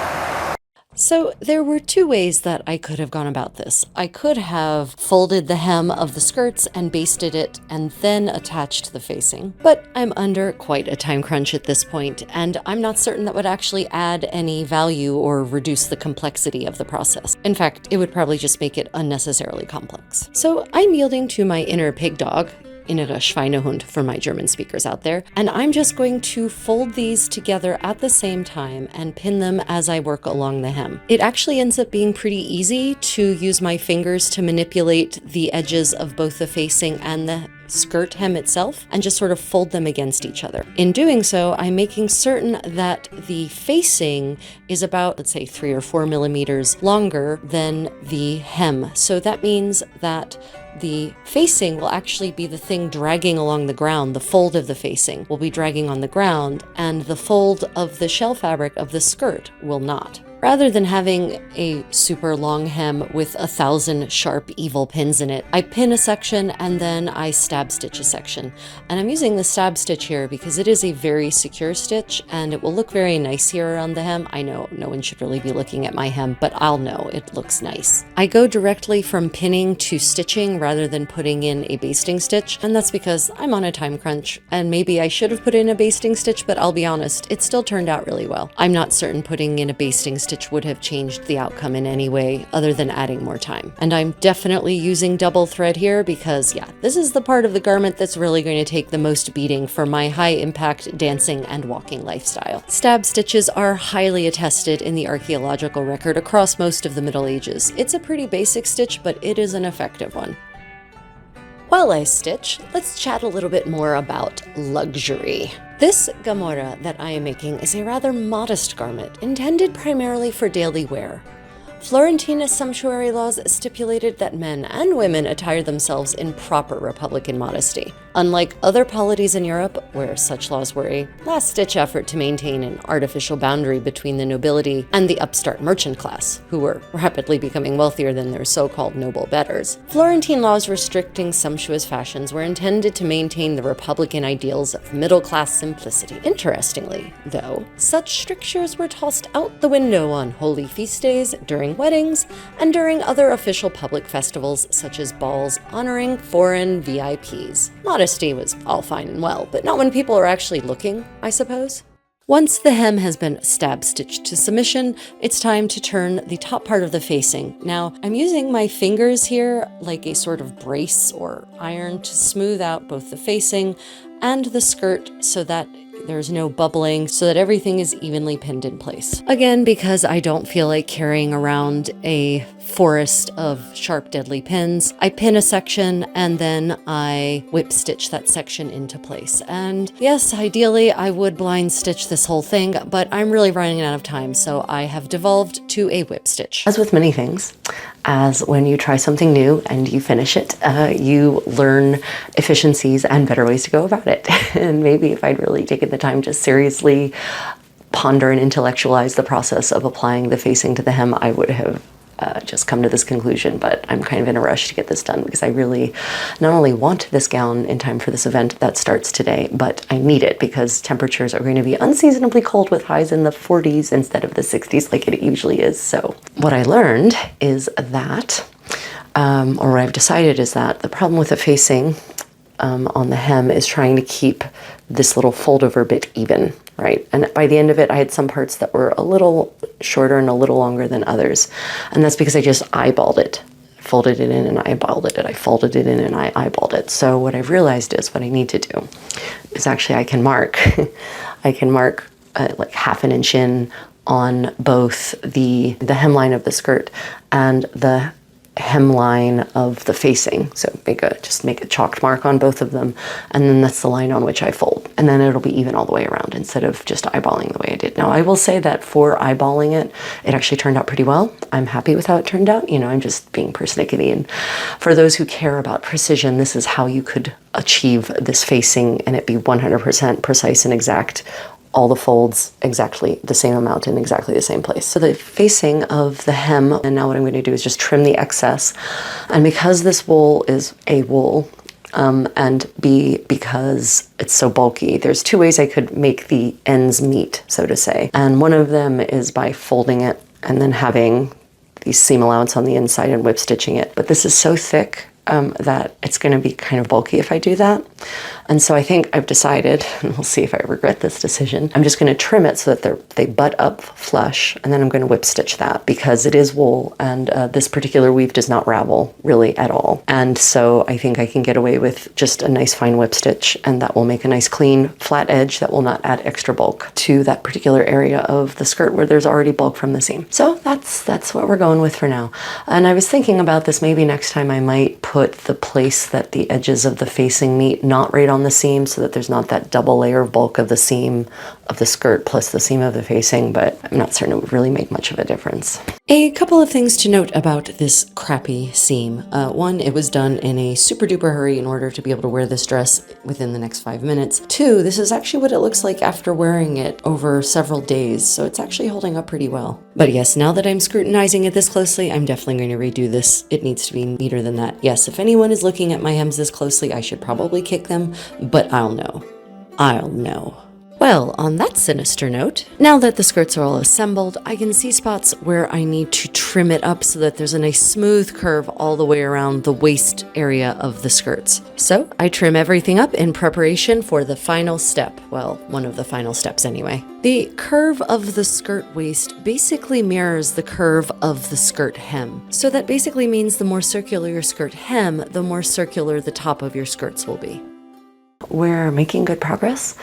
So there were two ways that I could have gone about this. I could have folded the hem of the skirts and basted it and then attached the facing, but I'm under quite a time crunch at this point, and I'm not certain that would actually add any value or reduce the complexity of the process. In fact, it would probably just make it unnecessarily complex. So I'm yielding to my inner pig dog, innere Schweinehund for my German speakers out there, and I'm just going to fold these together at the same time and pin them as I work along the hem. It actually ends up being pretty easy to use my fingers to manipulate the edges of both the facing and the skirt hem itself and just sort of fold them against each other. In doing so, I'm making certain that the facing is about, let's say, 3 or 4 millimeters longer than the hem. So that means that the facing will actually be the thing dragging along the ground. The fold of the facing will be dragging on the ground, and the fold of the shell fabric of the skirt will not. Rather than having a super long hem with 1,000 sharp evil pins in it, I pin a section and then I stab stitch a section. And I'm using the stab stitch here because it is a very secure stitch and it will look very nice here around the hem. I know no one should really be looking at my hem, but I'll know it looks nice. I go directly from pinning to stitching rather than putting in a basting stitch, and that's because I'm on a time crunch and maybe I should have put in a basting stitch, but I'll be honest, it still turned out really well. I'm not certain putting in a basting stitch would have changed the outcome in any way other than adding more time. And I'm definitely using double thread here because, yeah, this is the part of the garment that's really going to take the most beating for my high impact dancing and walking lifestyle. Stab stitches are highly attested in the archaeological record across most of the Middle Ages. It's a pretty basic stitch, but it is an effective one. While I stitch, let's chat a little bit more about luxury. This Gamurra that I am making is a rather modest garment, intended primarily for daily wear. Florentine sumptuary laws stipulated that men and women attire themselves in proper Republican modesty. Unlike other polities in Europe, where such laws were a last-ditch effort to maintain an artificial boundary between the nobility and the upstart merchant class, who were rapidly becoming wealthier than their so-called noble betters, Florentine laws restricting sumptuous fashions were intended to maintain the Republican ideals of middle-class simplicity. Interestingly, though, such strictures were tossed out the window on holy feast days, during weddings, and during other official public festivals such as balls honoring foreign VIPs. Modesty was all fine and well, but not when people are actually looking, I suppose. Once the hem has been stab stitched to submission, it's time to turn the top part of the facing. Now, I'm using my fingers here like a sort of brace or iron to smooth out both the facing and the skirt so that there's no bubbling, so that everything is evenly pinned in place. Again, because I don't feel like carrying around a forest of sharp, deadly pins, I pin a section and then I whip stitch that section into place. And yes, ideally I would blind stitch this whole thing, but I'm really running out of time, so I have devolved to a whip stitch. As with many things, as when you try something new and you finish it, you learn efficiencies and better ways to go about it. And maybe if I'd really taken the time to seriously ponder and intellectualize the process of applying the facing to the hem, I would have just come to this conclusion, but I'm kind of in a rush to get this done because I really not only want this gown in time for this event that starts today, but I need it because temperatures are going to be unseasonably cold with highs in the 40s instead of the 60s like it usually is. So what I learned is that, or what I've decided is that the problem with the facing on the hem is trying to keep this little fold over bit even, right? And by the end of it, I had some parts that were a little shorter and a little longer than others. And that's because I just eyeballed it, folded it in and eyeballed it. I folded it in and I eyeballed it. So what I've realized is what I need to do is actually I can mark, like 1/2 inch in on both the hemline of the skirt and the hemline of the facing. So just make a chalked mark on both of them, and then that's the line on which I fold. And then it'll be even all the way around instead of just eyeballing the way I did. Now, I will say that for eyeballing it, it actually turned out pretty well. I'm happy with how it turned out. You know, I'm just being persnickety. And for those who care about precision, this is how you could achieve this facing and it be 100% precise and exact. All the folds exactly the same amount in exactly the same place. So the facing of the hem, and now what I'm going to do is just trim the excess. And because this wool is a wool, and because it's so bulky, there's 2 ways I could make the ends meet, so to say. And one of them is by folding it and then having these seam allowance on the inside and whip stitching it. But this is so thick that it's going to be kind of bulky if I do that. And so I think I've decided, and we'll see if I regret this decision, I'm just going to trim it so that they butt up flush, and then I'm going to whip stitch that because it is wool and this particular weave does not ravel really at all. And so I think I can get away with just a nice fine whip stitch, and that will make a nice clean flat edge that will not add extra bulk to that particular area of the skirt where there's already bulk from the seam. So that's what we're going with for now. And I was thinking about this, maybe next time I might put the place that the edges of the facing meet not right on the seam so that there's not that double layer of bulk of the seam of the skirt plus the seam of the facing, but I'm not certain it would really make much of a difference. A couple of things to note about this crappy seam. One, it was done in a super duper hurry in order to be able to wear this dress within the next 5 minutes. Two, this is actually what it looks like after wearing it over several days, so it's actually holding up pretty well. But yes, now that I'm scrutinizing it this closely, I'm definitely going to redo this. It needs to be neater than that. Yes, if anyone is looking at my hems this closely, I should probably kick them, but I'll know. I'll know. Well, on that sinister note, now that the skirts are all assembled, I can see spots where I need to trim it up so that there's a nice smooth curve all the way around the waist area of the skirts. So I trim everything up in preparation for the final step. Well, one of the final steps anyway. The curve of the skirt waist basically mirrors the curve of the skirt hem. So that basically means the more circular your skirt hem, the more circular the top of your skirts will be. We're making good progress.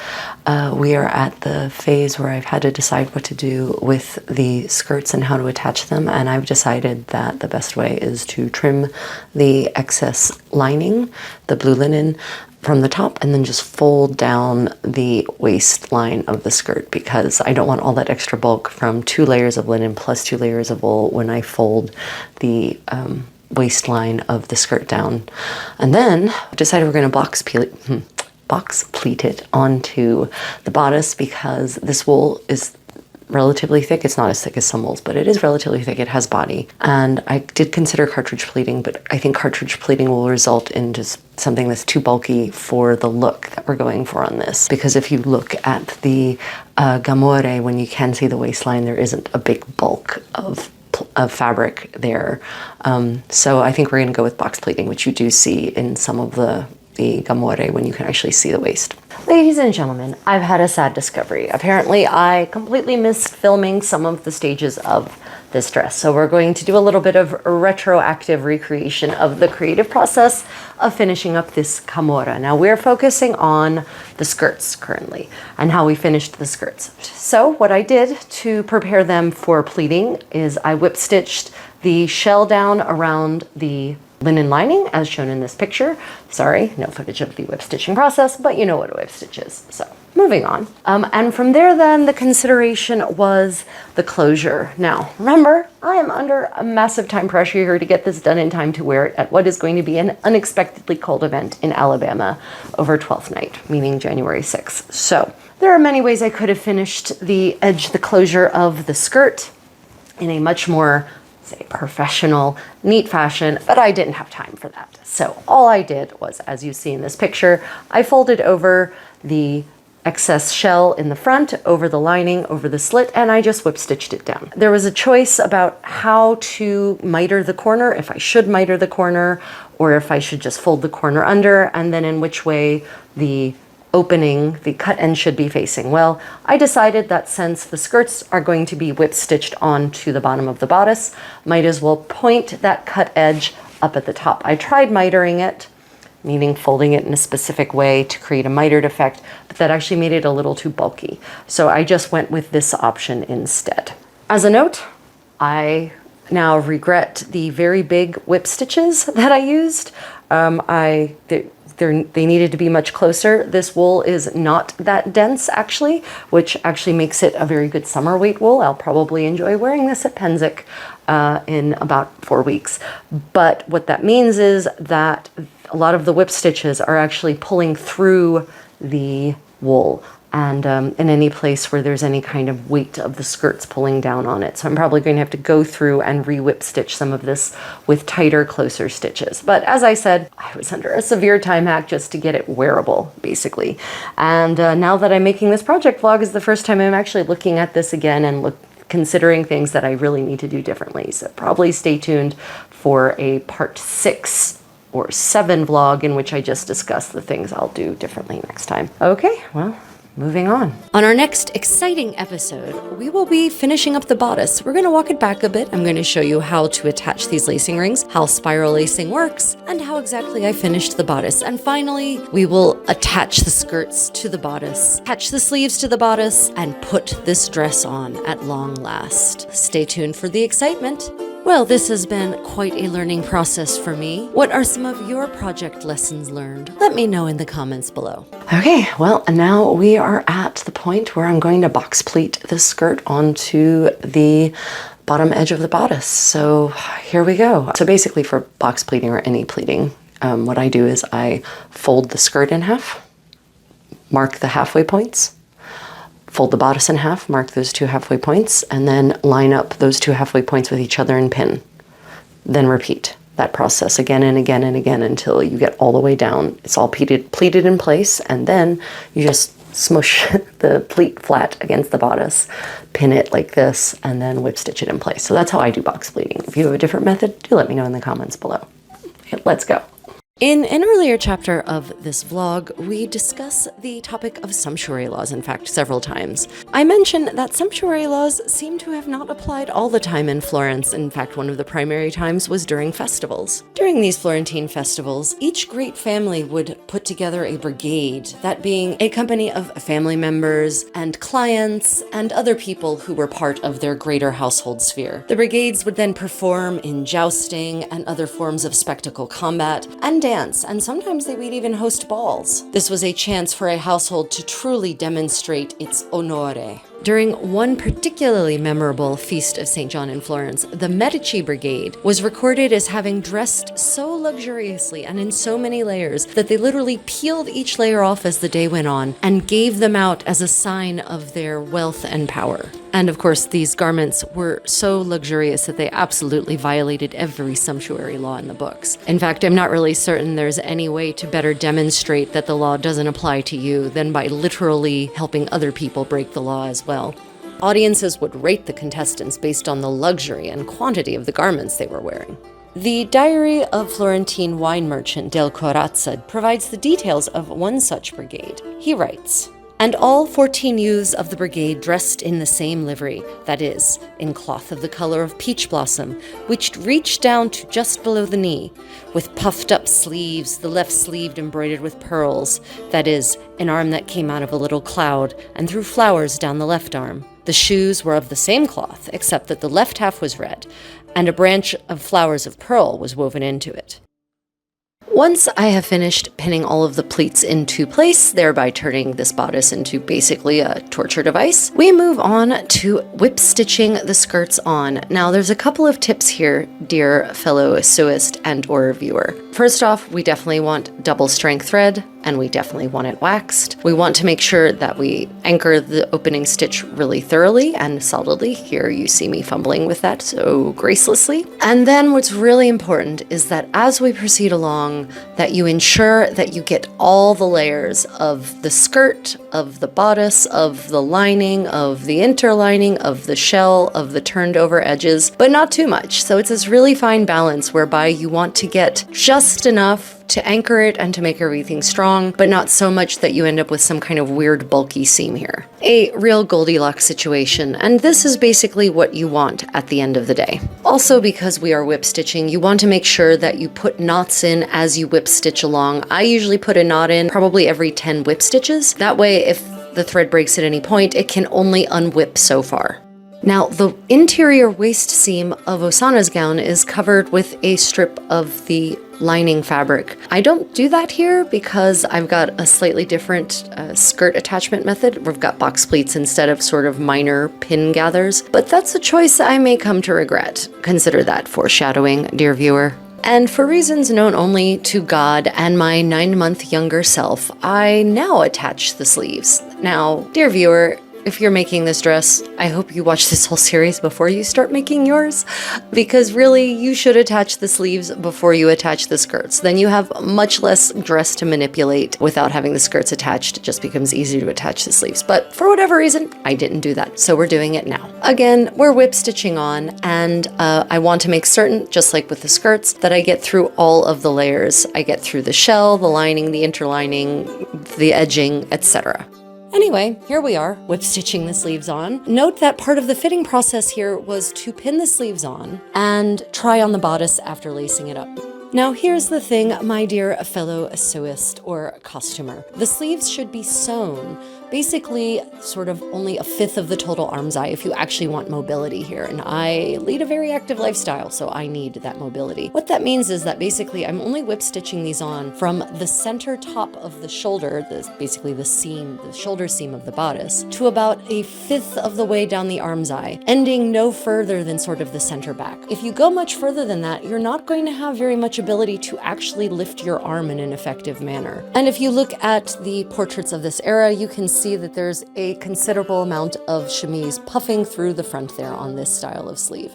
We are at the phase where I've had to decide what to do with the skirts and how to attach them, and I've decided that the best way is to trim the excess lining, the blue linen, from the top and then just fold down the waistline of the skirt because I don't want all that extra bulk from 2 layers of linen plus 2 layers of wool when I fold the waistline of the skirt down. And then I decided we're going to box pleat it onto the bodice because this wool is relatively thick. It's not as thick as some wools, but it is relatively thick. It has body. And I did consider cartridge pleating, but I think cartridge pleating will result in just something that's too bulky for the look that we're going for on this. Because if you look at the Gamurra, when you can see the waistline, there isn't a big bulk of fabric there. So I think we're going to go with box pleating, which you do see in some of the Gamurra when you can actually see the waist. Ladies and gentlemen, I've had a sad discovery. Apparently, I completely missed filming some of the stages of this dress. So we're going to do a little bit of retroactive recreation of the creative process of finishing up this Gamurra. Now we're focusing on the skirts currently and how we finished the skirts. So what I did to prepare them for pleating is I whip stitched the shell down around the linen lining as shown in this picture. Sorry, no footage of the whip stitching process, but you know what a whip stitch is. So moving on. And from there then the consideration was the closure. Now remember, I am under a massive time pressure here to get this done in time to wear it at what is going to be an unexpectedly cold event in Alabama over 12th night, meaning January 6th. So there are many ways I could have finished the closure of the skirt in a much more professional, neat fashion, but I didn't have time for that. So all I did was, as you see in this picture, I folded over the excess shell in the front, over the lining, over the slit, and I just whip stitched it down. There was a choice about how to miter the corner, if I should miter the corner, or if I should just fold the corner under, and then in which way the opening, the cut end should be facing. Well, I decided that since the skirts are going to be whip stitched onto the bottom of the bodice, might as well point that cut edge up at the top. I tried mitering it, meaning folding it in a specific way to create a mitered effect, but that actually made it a little too bulky. So I just went with this option instead. As a note, I now regret the very big whip stitches that I used. They needed to be much closer. This wool is not that dense actually, which actually makes it a very good summer weight wool. I'll probably enjoy wearing this at Penzik in about 4 weeks. But what that means is that a lot of the whip stitches are actually pulling through the wool and in any place where there's any kind of weight of the skirts pulling down on it. So I'm probably going to have to go through and re-whip stitch some of this with tighter, closer stitches. But as I said, I was under a severe time hack just to get it wearable, basically. And now that I'm making this project vlog is the first time I'm actually looking at this again and considering things that I really need to do differently. So probably stay tuned for a part 6 or 7 vlog in which I just discuss the things I'll do differently next time. Okay, well, moving on. On our next exciting episode, we will be finishing up the bodice. We're going to walk it back a bit. I'm going to show you how to attach these lacing rings, how spiral lacing works, and how exactly I finished the bodice. And finally, we will attach the skirts to the bodice, attach the sleeves to the bodice, and put this dress on at long last. Stay tuned for the excitement. Well, this has been quite a learning process for me. What are some of your project lessons learned? Let me know in the comments below. Okay, well, now we are at the point where I'm going to box pleat this skirt onto the bottom edge of the bodice. So here we go. So basically for box pleating or any pleating, what I do is I fold the skirt in half, mark the halfway points, fold the bodice in half, mark those 2 halfway points, and then line up those 2 halfway points with each other and pin. Then repeat that process again and again and again until you get all the way down. It's all pleated in place, and then you just smush the pleat flat against the bodice, pin it like this, and then whip stitch it in place. So that's how I do box pleating. If you have a different method, do let me know in the comments below. Okay, let's go. In an earlier chapter of this vlog, we discuss the topic of sumptuary laws, in fact, several times. I mentioned that sumptuary laws seem to have not applied all the time in Florence. In fact, one of the primary times was during festivals. During these Florentine festivals, each great family would put together a brigade, that being a company of family members and clients and other people who were part of their greater household sphere. The brigades would then perform in jousting and other forms of spectacle combat and dance, and sometimes they would even host balls. This was a chance for a household to truly demonstrate its onore. During one particularly memorable feast of St. John in Florence, the Medici Brigade was recorded as having dressed so luxuriously and in so many layers that they literally peeled each layer off as the day went on and gave them out as a sign of their wealth and power. And of course, these garments were so luxurious that they absolutely violated every sumptuary law in the books. In fact, I'm not really certain there's any way to better demonstrate that the law doesn't apply to you than by literally helping other people break the law as well. Audiences would rate the contestants based on the luxury and quantity of the garments they were wearing. The Diary of Florentine wine merchant Del Corazza provides the details of one such brigade. He writes, "And all 14 youths of the brigade dressed in the same livery, that is, in cloth of the color of peach blossom, which reached down to just below the knee, with puffed up sleeves, the left sleeve embroidered with pearls, that is, an arm that came out of a little cloud, and threw flowers down the left arm. The shoes were of the same cloth, except that the left half was red, and a branch of flowers of pearl was woven into it." Once I have finished pinning all of the pleats into place, thereby turning this bodice into basically a torture device, we move on to whip stitching the skirts on. Now, there's a couple of tips here, dear fellow sewist and or viewer. First off, we definitely want double strength thread, and we definitely want it waxed. We want to make sure that we anchor the opening stitch really thoroughly and solidly. Here you see me fumbling with that so gracelessly. And then what's really important is that as we proceed along, that you ensure that you get all the layers of the skirt, of the bodice, of the lining, of the interlining, of the shell, of the turned over edges, but not too much. So it's this really fine balance whereby you want to get just enough to anchor it and to make everything strong, but not so much that you end up with some kind of weird bulky seam here. A real Goldilocks situation, and this is basically what you want at the end of the day. Also, because we are whip stitching, you want to make sure that you put knots in as you whip stitch along. I usually put a knot in probably every 10 whip stitches. That way, if the thread breaks at any point, it can only unwhip so far. Now, the interior waist seam of Osanna's gown is covered with a strip of the lining fabric. I don't do that here because I've got a slightly different skirt attachment method. We've got box pleats instead of sort of minor pin gathers, but that's a choice I may come to regret. Consider that foreshadowing, dear viewer. And for reasons known only to God and my 9-month younger self, I now attach the sleeves. Now, dear viewer, if you're making this dress, I hope you watch this whole series before you start making yours, because really you should attach the sleeves before you attach the skirts. Then you have much less dress to manipulate without having the skirts attached. It just becomes easier to attach the sleeves. But for whatever reason, I didn't do that, so we're doing it now. Again, we're whip stitching on, and I want to make certain, just like with the skirts, that I get through all of the layers. I get through the shell, the lining, the interlining, the edging, etc. Anyway, here we are, whip stitching the sleeves on. Note that part of the fitting process here was to pin the sleeves on and try on the bodice after lacing it up. Now here's the thing, my dear fellow sewist or costumer. The sleeves should be sewn, basically sort of only a fifth of the total arm's eye if you actually want mobility here. And I lead a very active lifestyle, so I need that mobility. What that means is that basically I'm only whip stitching these on from the center top of the shoulder, basically the seam, the shoulder seam of the bodice, to about a fifth of the way down the arm's eye, ending no further than sort of the center back. If you go much further than that, you're not going to have very much ability to actually lift your arm in an effective manner. And if you look at the portraits of this era, you can see that there's a considerable amount of chemise puffing through the front there on this style of sleeve.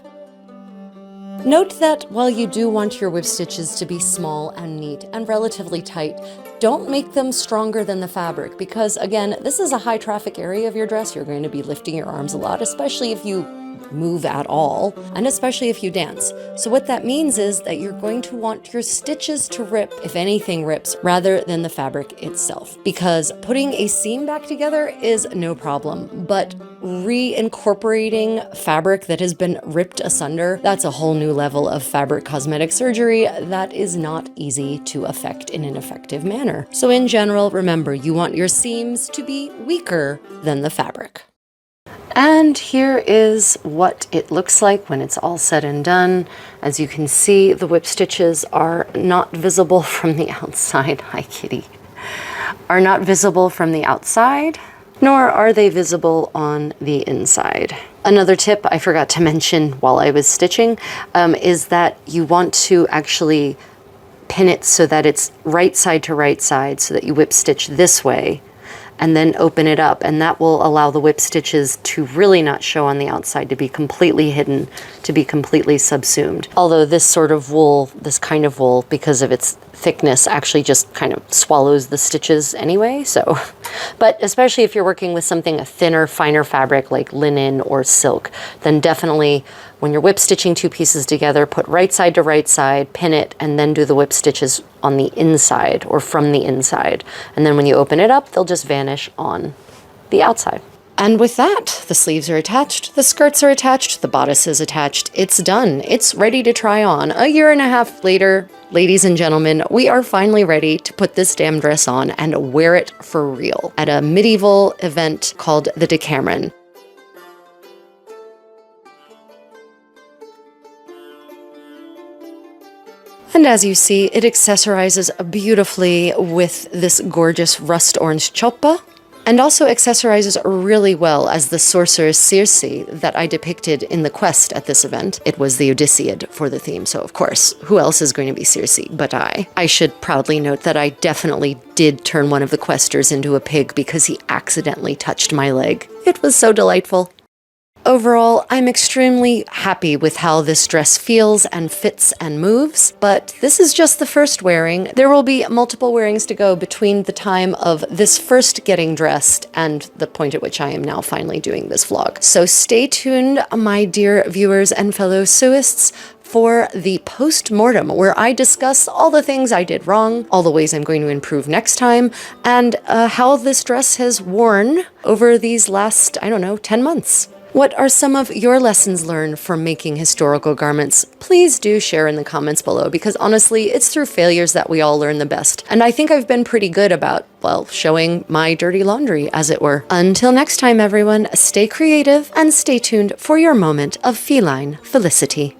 Note that while you do want your whip stitches to be small and neat and relatively tight, don't make them stronger than the fabric because, again, this is a high traffic area of your dress. You're going to be lifting your arms a lot, especially if you move at all, and especially if you dance. So what that means is that you're going to want your stitches to rip, if anything rips, rather than the fabric itself. Because putting a seam back together is no problem, but reincorporating fabric that has been ripped asunder, that's a whole new level of fabric cosmetic surgery that is not easy to effect in an effective manner. So in general, remember, you want your seams to be weaker than the fabric. And here is what it looks like when it's all said and done. As you can see, the whip stitches are not visible from the outside. Hi, kitty. Are not visible from the outside, nor are they visible on the inside. Another tip I forgot to mention while I was stitching is that you want to actually pin it so that it's right side to right side, so that you whip stitch this way and then open it up, and that will allow the whip stitches to really not show on the outside, to be completely hidden, to be completely subsumed. Although this sort of wool, this kind of wool, because of its thickness, actually just kind of swallows the stitches anyway, so. But especially if you're working with something, a thinner, finer fabric like linen or silk, then definitely when you're whip stitching two pieces together, put right side to right side, pin it, and then do the whip stitches on the inside or from the inside. And then when you open it up, they'll just vanish on the outside. And with that, the sleeves are attached, the skirts are attached, the bodice is attached. It's done. It's ready to try on. A year and a half later, ladies and gentlemen, we are finally ready to put this damn dress on and wear it for real at a medieval event called the Decameron. And as you see, it accessorizes beautifully with this gorgeous rust orange choppa, and also accessorizes really well as the sorceress Circe that I depicted in the quest at this event. It was the Odysseid for the theme, so of course, who else is going to be Circe but I? I should proudly note that I definitely did turn one of the questers into a pig because he accidentally touched my leg. It was so delightful. Overall, I'm extremely happy with how this dress feels and fits and moves, but this is just the first wearing. There will be multiple wearings to go between the time of this first getting dressed and the point at which I am now finally doing this vlog. So stay tuned, my dear viewers and fellow sewists, for the post-mortem, where I discuss all the things I did wrong, all the ways I'm going to improve next time, and how this dress has worn over these last, 10 months. What are some of your lessons learned from making historical garments? Please do share in the comments below, because honestly, it's through failures that we all learn the best. And I think I've been pretty good about, well, showing my dirty laundry, as it were. Until next time, everyone, stay creative and stay tuned for your moment of feline felicity.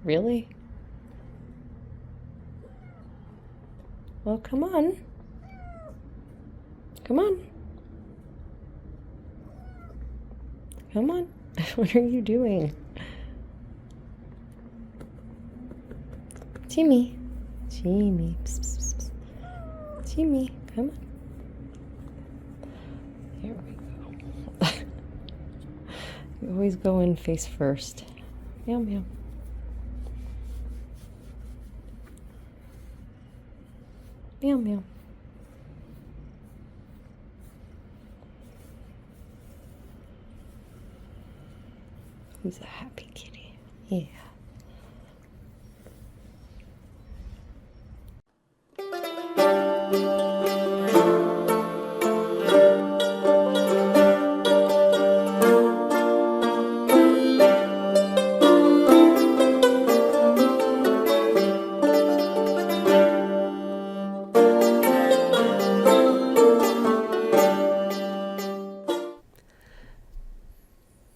Really? Well, come on. Come on. Come on. What are you doing? Timmy. Timmy. Psst, psst, psst. Timmy, come on. There we go. You always go in face first. Meow, meow. Meow, meow. Who's a happy kitty? Yeah.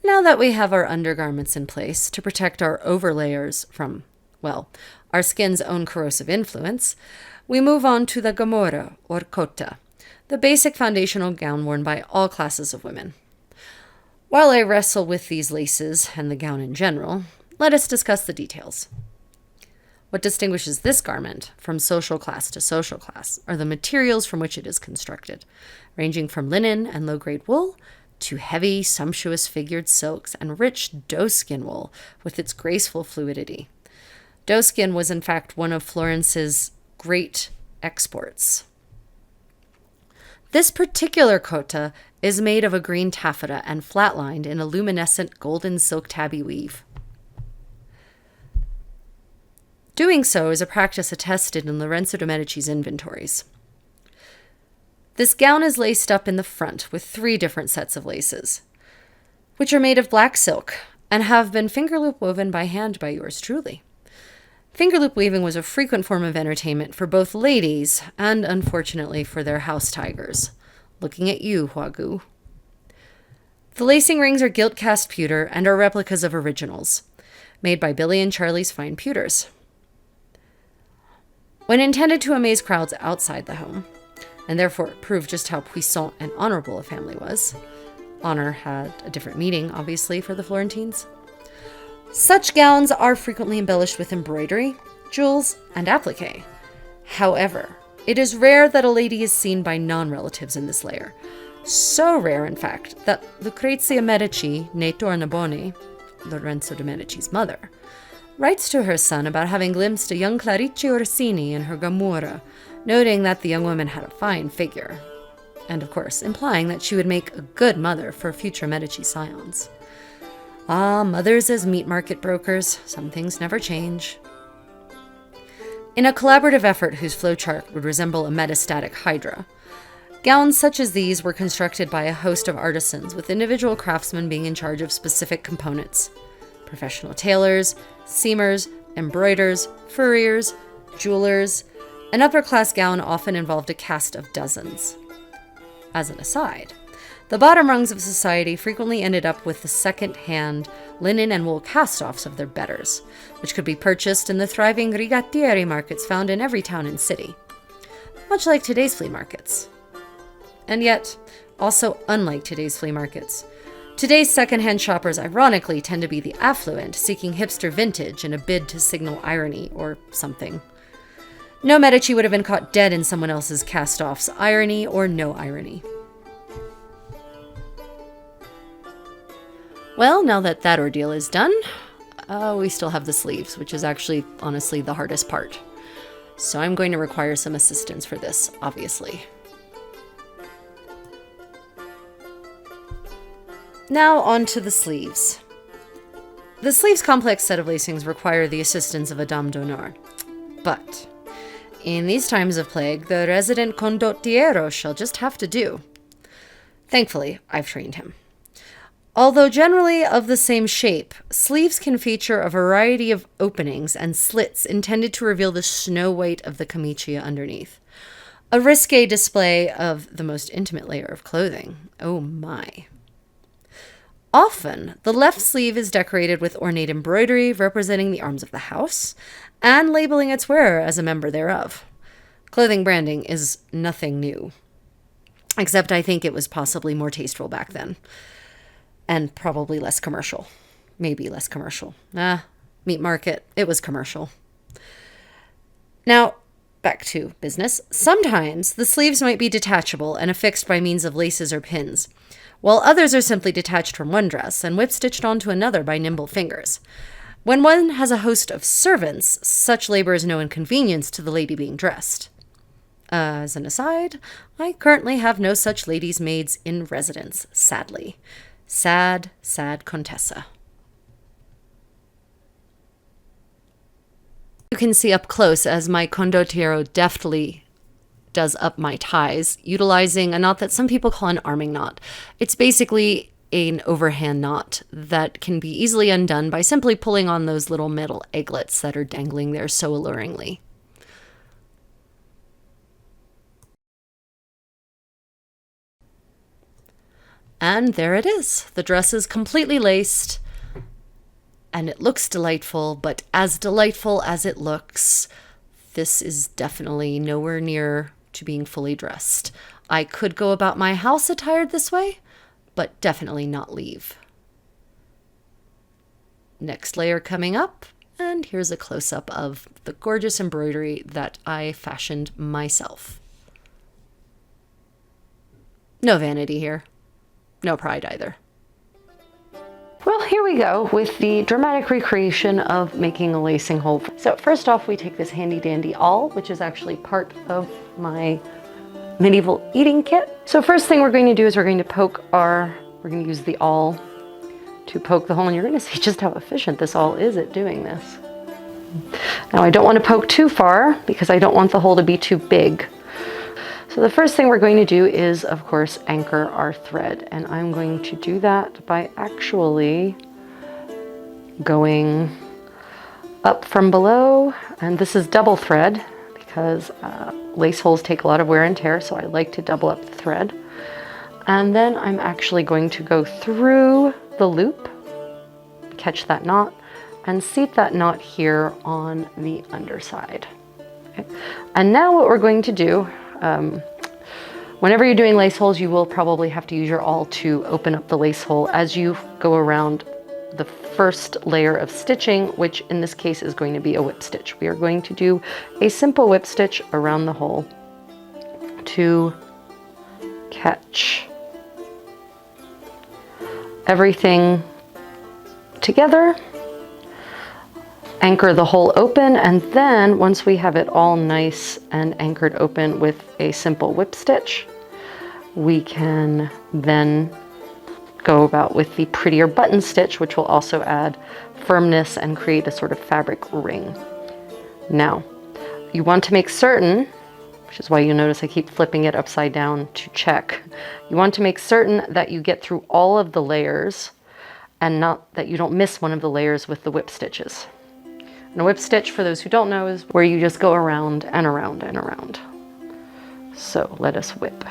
Now that we have our undergarments in place to protect our overlayers from, well, our skin's own corrosive influence, we move on to the Gamurra, or cota, the basic foundational gown worn by all classes of women. While I wrestle with these laces and the gown in general, let us discuss the details. What distinguishes this garment from social class to social class are the materials from which it is constructed, ranging from linen and low-grade wool to heavy, sumptuous figured silks and rich doeskin wool with its graceful fluidity. Doeskin was in fact one of Florence's great exports. This particular cota is made of a green taffeta and flatlined in a luminescent golden silk tabby weave. Doing so is a practice attested in Lorenzo de' Medici's inventories. This gown is laced up in the front with 3 different sets of laces, which are made of black silk and have been fingerloop woven by hand by yours truly. Fingerloop weaving was a frequent form of entertainment for both ladies and, unfortunately, for their house tigers. Looking at you, Huagu. The lacing rings are gilt cast pewter and are replicas of originals, made by Billy and Charlie's Fine Pewters. When intended to amaze crowds outside the home, and therefore prove just how puissant and honorable a family was. Honor had a different meaning, obviously, for the Florentines. Such gowns are frequently embellished with embroidery, jewels, and applique. However, it is rare that a lady is seen by non-relatives in this layer. So rare, in fact, that Lucrezia Medici, née Tornabuoni, Lorenzo de' Medici's mother, writes to her son about having glimpsed a young Clarice Orsini in her Gamurra, noting that the young woman had a fine figure, and of course implying that she would make a good mother for future Medici scions. Ah, mothers as meat market brokers, some things never change. In a collaborative effort whose flowchart would resemble a metastatic hydra, gowns such as these were constructed by a host of artisans, with individual craftsmen being in charge of specific components. Professional tailors, seamers, embroiders, furriers, jewelers. An upper-class gown often involved a cast of dozens. As an aside, the bottom rungs of society frequently ended up with the second-hand linen and wool cast-offs of their betters, which could be purchased in the thriving rigattieri markets found in every town and city. Much like today's flea markets. And yet, also unlike today's flea markets. Today's second-hand shoppers ironically tend to be the affluent, seeking hipster vintage in a bid to signal irony or something. No Medici would have been caught dead in someone else's cast-offs, irony or no irony. Well, now that that ordeal is done, we still have the sleeves, which is actually, honestly, the hardest part. So I'm going to require some assistance for this, obviously. Now on to the sleeves. The sleeves' complex set of lacings require the assistance of a dame d'honneur. But in these times of plague, the resident condottiero shall just have to do. Thankfully, I've trained him. Although generally of the same shape, sleeves can feature a variety of openings and slits intended to reveal the snow white of the camicia underneath. A risque display of the most intimate layer of clothing. Oh my. Often, the left sleeve is decorated with ornate embroidery representing the arms of the house and labeling its wearer as a member thereof. Clothing branding is nothing new, except I think it was possibly more tasteful back then. And probably less commercial. Maybe less commercial. Meat market, it was commercial. Now, back to business. Sometimes the sleeves might be detachable and affixed by means of laces or pins, while others are simply detached from one dress and whip-stitched onto another by nimble fingers. When one has a host of servants, such labor is no inconvenience to the lady being dressed. As an aside, I currently have no such ladies' maids in residence, sadly. Sad, sad Contessa. You can see up close as my condottiero deftly does up my ties, utilizing a knot that some people call an arming knot. It's basically an overhand knot that can be easily undone by simply pulling on those little metal eglets that are dangling there so alluringly. And there it is. The dress is completely laced, and it looks delightful, but as delightful as it looks, this is definitely nowhere near to being fully dressed. I could go about my house attired this way, but definitely not leave. Next layer coming up, and here's a close-up of the gorgeous embroidery that I fashioned myself. No vanity here. No pride either. Well, here we go with the dramatic recreation of making a lacing hole. So first off, we take this handy dandy awl, which is actually part of my medieval eating kit. So first thing we're going to do is we're going to use the awl to poke the hole, and you're going to see just how efficient this awl is at doing this. Now I don't want to poke too far because I don't want the hole to be too big. So the first thing we're going to do is, of course, anchor our thread. And I'm going to do that by actually going up from below. And this is double thread because lace holes take a lot of wear and tear, so I like to double up the thread. And then I'm actually going to go through the loop, catch that knot, and seat that knot here on the underside. Okay. And now what we're going to do, whenever you're doing lace holes, you will probably have to use your awl to open up the lace hole as you go around the first layer of stitching, which in this case is going to be a whip stitch. We are going to do a simple whip stitch around the hole to catch everything together. anchor the hole open, and then once we have it all nice and anchored open with a simple whip stitch, we can then go about with the prettier button stitch, which will also add firmness and create a sort of fabric ring. Now, you want to make certain, which is why you notice I keep flipping it upside down to check. You want to make certain that you get through all of the layers and not that you don't miss one of the layers with the whip stitches. And a whip stitch, for those who don't know, is where you just go around and around and around. So let us whip.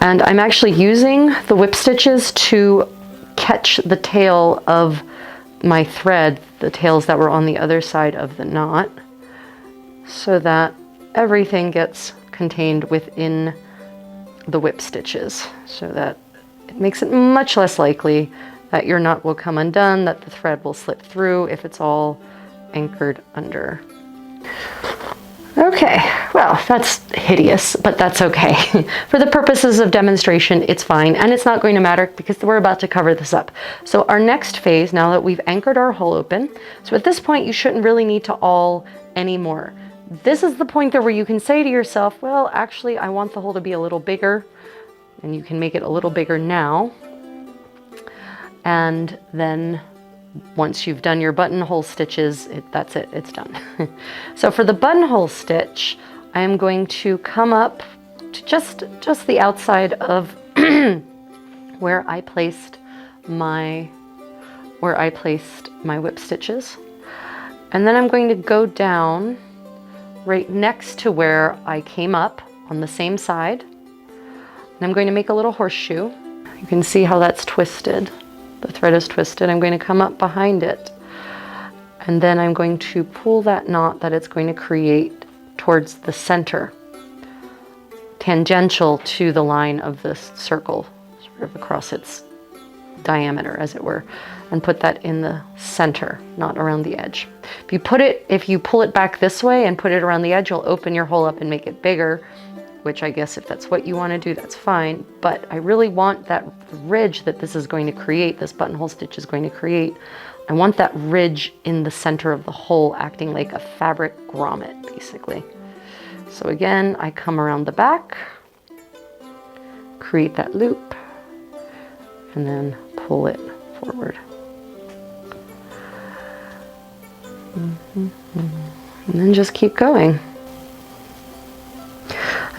And I'm actually using the whip stitches to catch the tail of my thread, the tails that were on the other side of the knot, so that everything gets contained within the whip stitches, so that it makes it much less likely that your knot will come undone, that the thread will slip through if it's all anchored under. Okay, well, that's hideous, but that's okay. For the purposes of demonstration, it's fine, and it's not going to matter because we're about to cover this up. So our next phase, now that we've anchored our hole open, so at this point you shouldn't really need to awl anymore. This is the point there where you can say to yourself, well, actually, I want the hole to be a little bigger, and you can make it a little bigger now. And then once you've done your buttonhole stitches, that's it, it's done. So for the buttonhole stitch, I am going to come up to just the outside of where I placed my whip stitches. And then I'm going to go down right next to where I came up on the same side. And I'm going to make a little horseshoe. You can see how that's twisted. The thread is twisted. I'm going to come up behind it. And then I'm going to pull that knot that it's going to create towards the center, tangential to the line of this circle, sort of across its diameter, as it were, and put that in the center, not around the edge. If you pull it back this way and put it around the edge, you'll open your hole up and make it bigger, which I guess if that's what you want to do, that's fine. But I really want that ridge that this is going to create, this buttonhole stitch is going to create, I want that ridge in the center of the hole acting like a fabric grommet, basically. So again, I come around the back, create that loop, and then pull it forward. And then just keep going.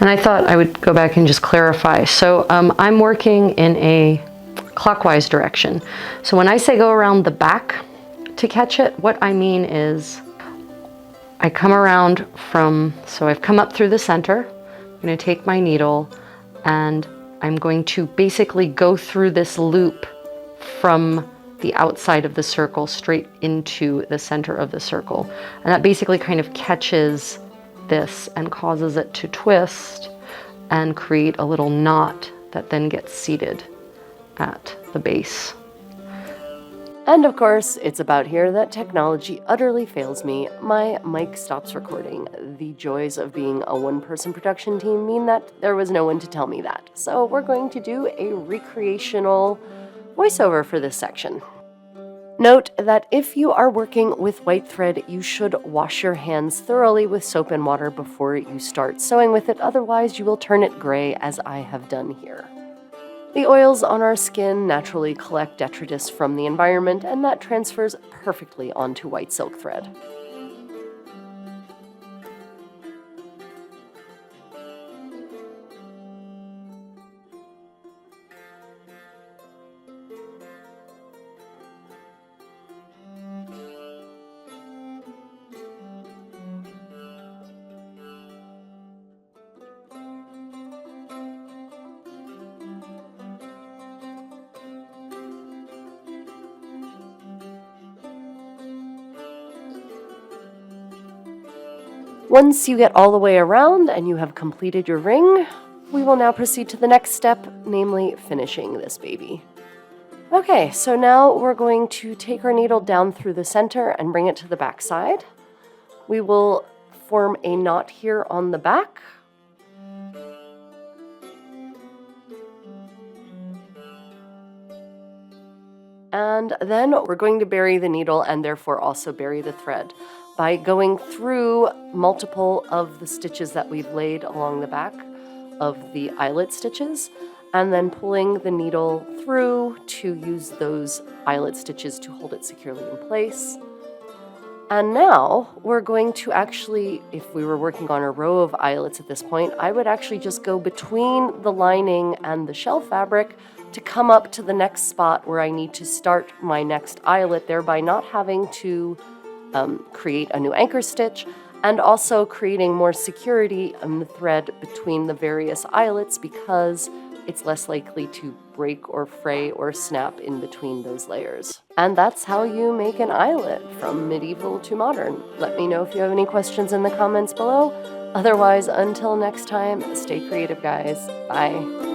And I thought I would go back and just clarify. So I'm working in a clockwise direction. So when I say go around the back to catch it, what I mean is I come around so I've come up through the center. I'm going to take my needle and I'm going to basically go through this loop from the outside of the circle straight into the center of the circle. And that basically kind of catches this and causes it to twist and create a little knot that then gets seated at the base. And of course, it's about here that technology utterly fails me. My mic stops recording. The joys of being a one-person production team mean that there was no one to tell me that. So we're going to do a recreational voiceover for this section. Note that if you are working with white thread, you should wash your hands thoroughly with soap and water before you start sewing with it, otherwise you will turn it gray, as I have done here. The oils on our skin naturally collect detritus from the environment, and that transfers perfectly onto white silk thread. Once you get all the way around and you have completed your ring, we will now proceed to the next step, namely finishing this baby. Okay, so now we're going to take our needle down through the center and bring it to the back side. We will form a knot here on the back. And then we're going to bury the needle and therefore also bury the thread by going through multiple of the stitches that we've laid along the back of the eyelet stitches, and then pulling the needle through to use those eyelet stitches to hold it securely in place. And now we're going to actually, if we were working on a row of eyelets at this point, I would actually just go between the lining and the shell fabric to come up to the next spot where I need to start my next eyelet, thereby not having to create a new anchor stitch, and also creating more security in the thread between the various eyelets because it's less likely to break or fray or snap in between those layers. And that's how you make an eyelet from medieval to modern. Let me know if you have any questions in the comments below. Otherwise, until next time, stay creative, guys. Bye.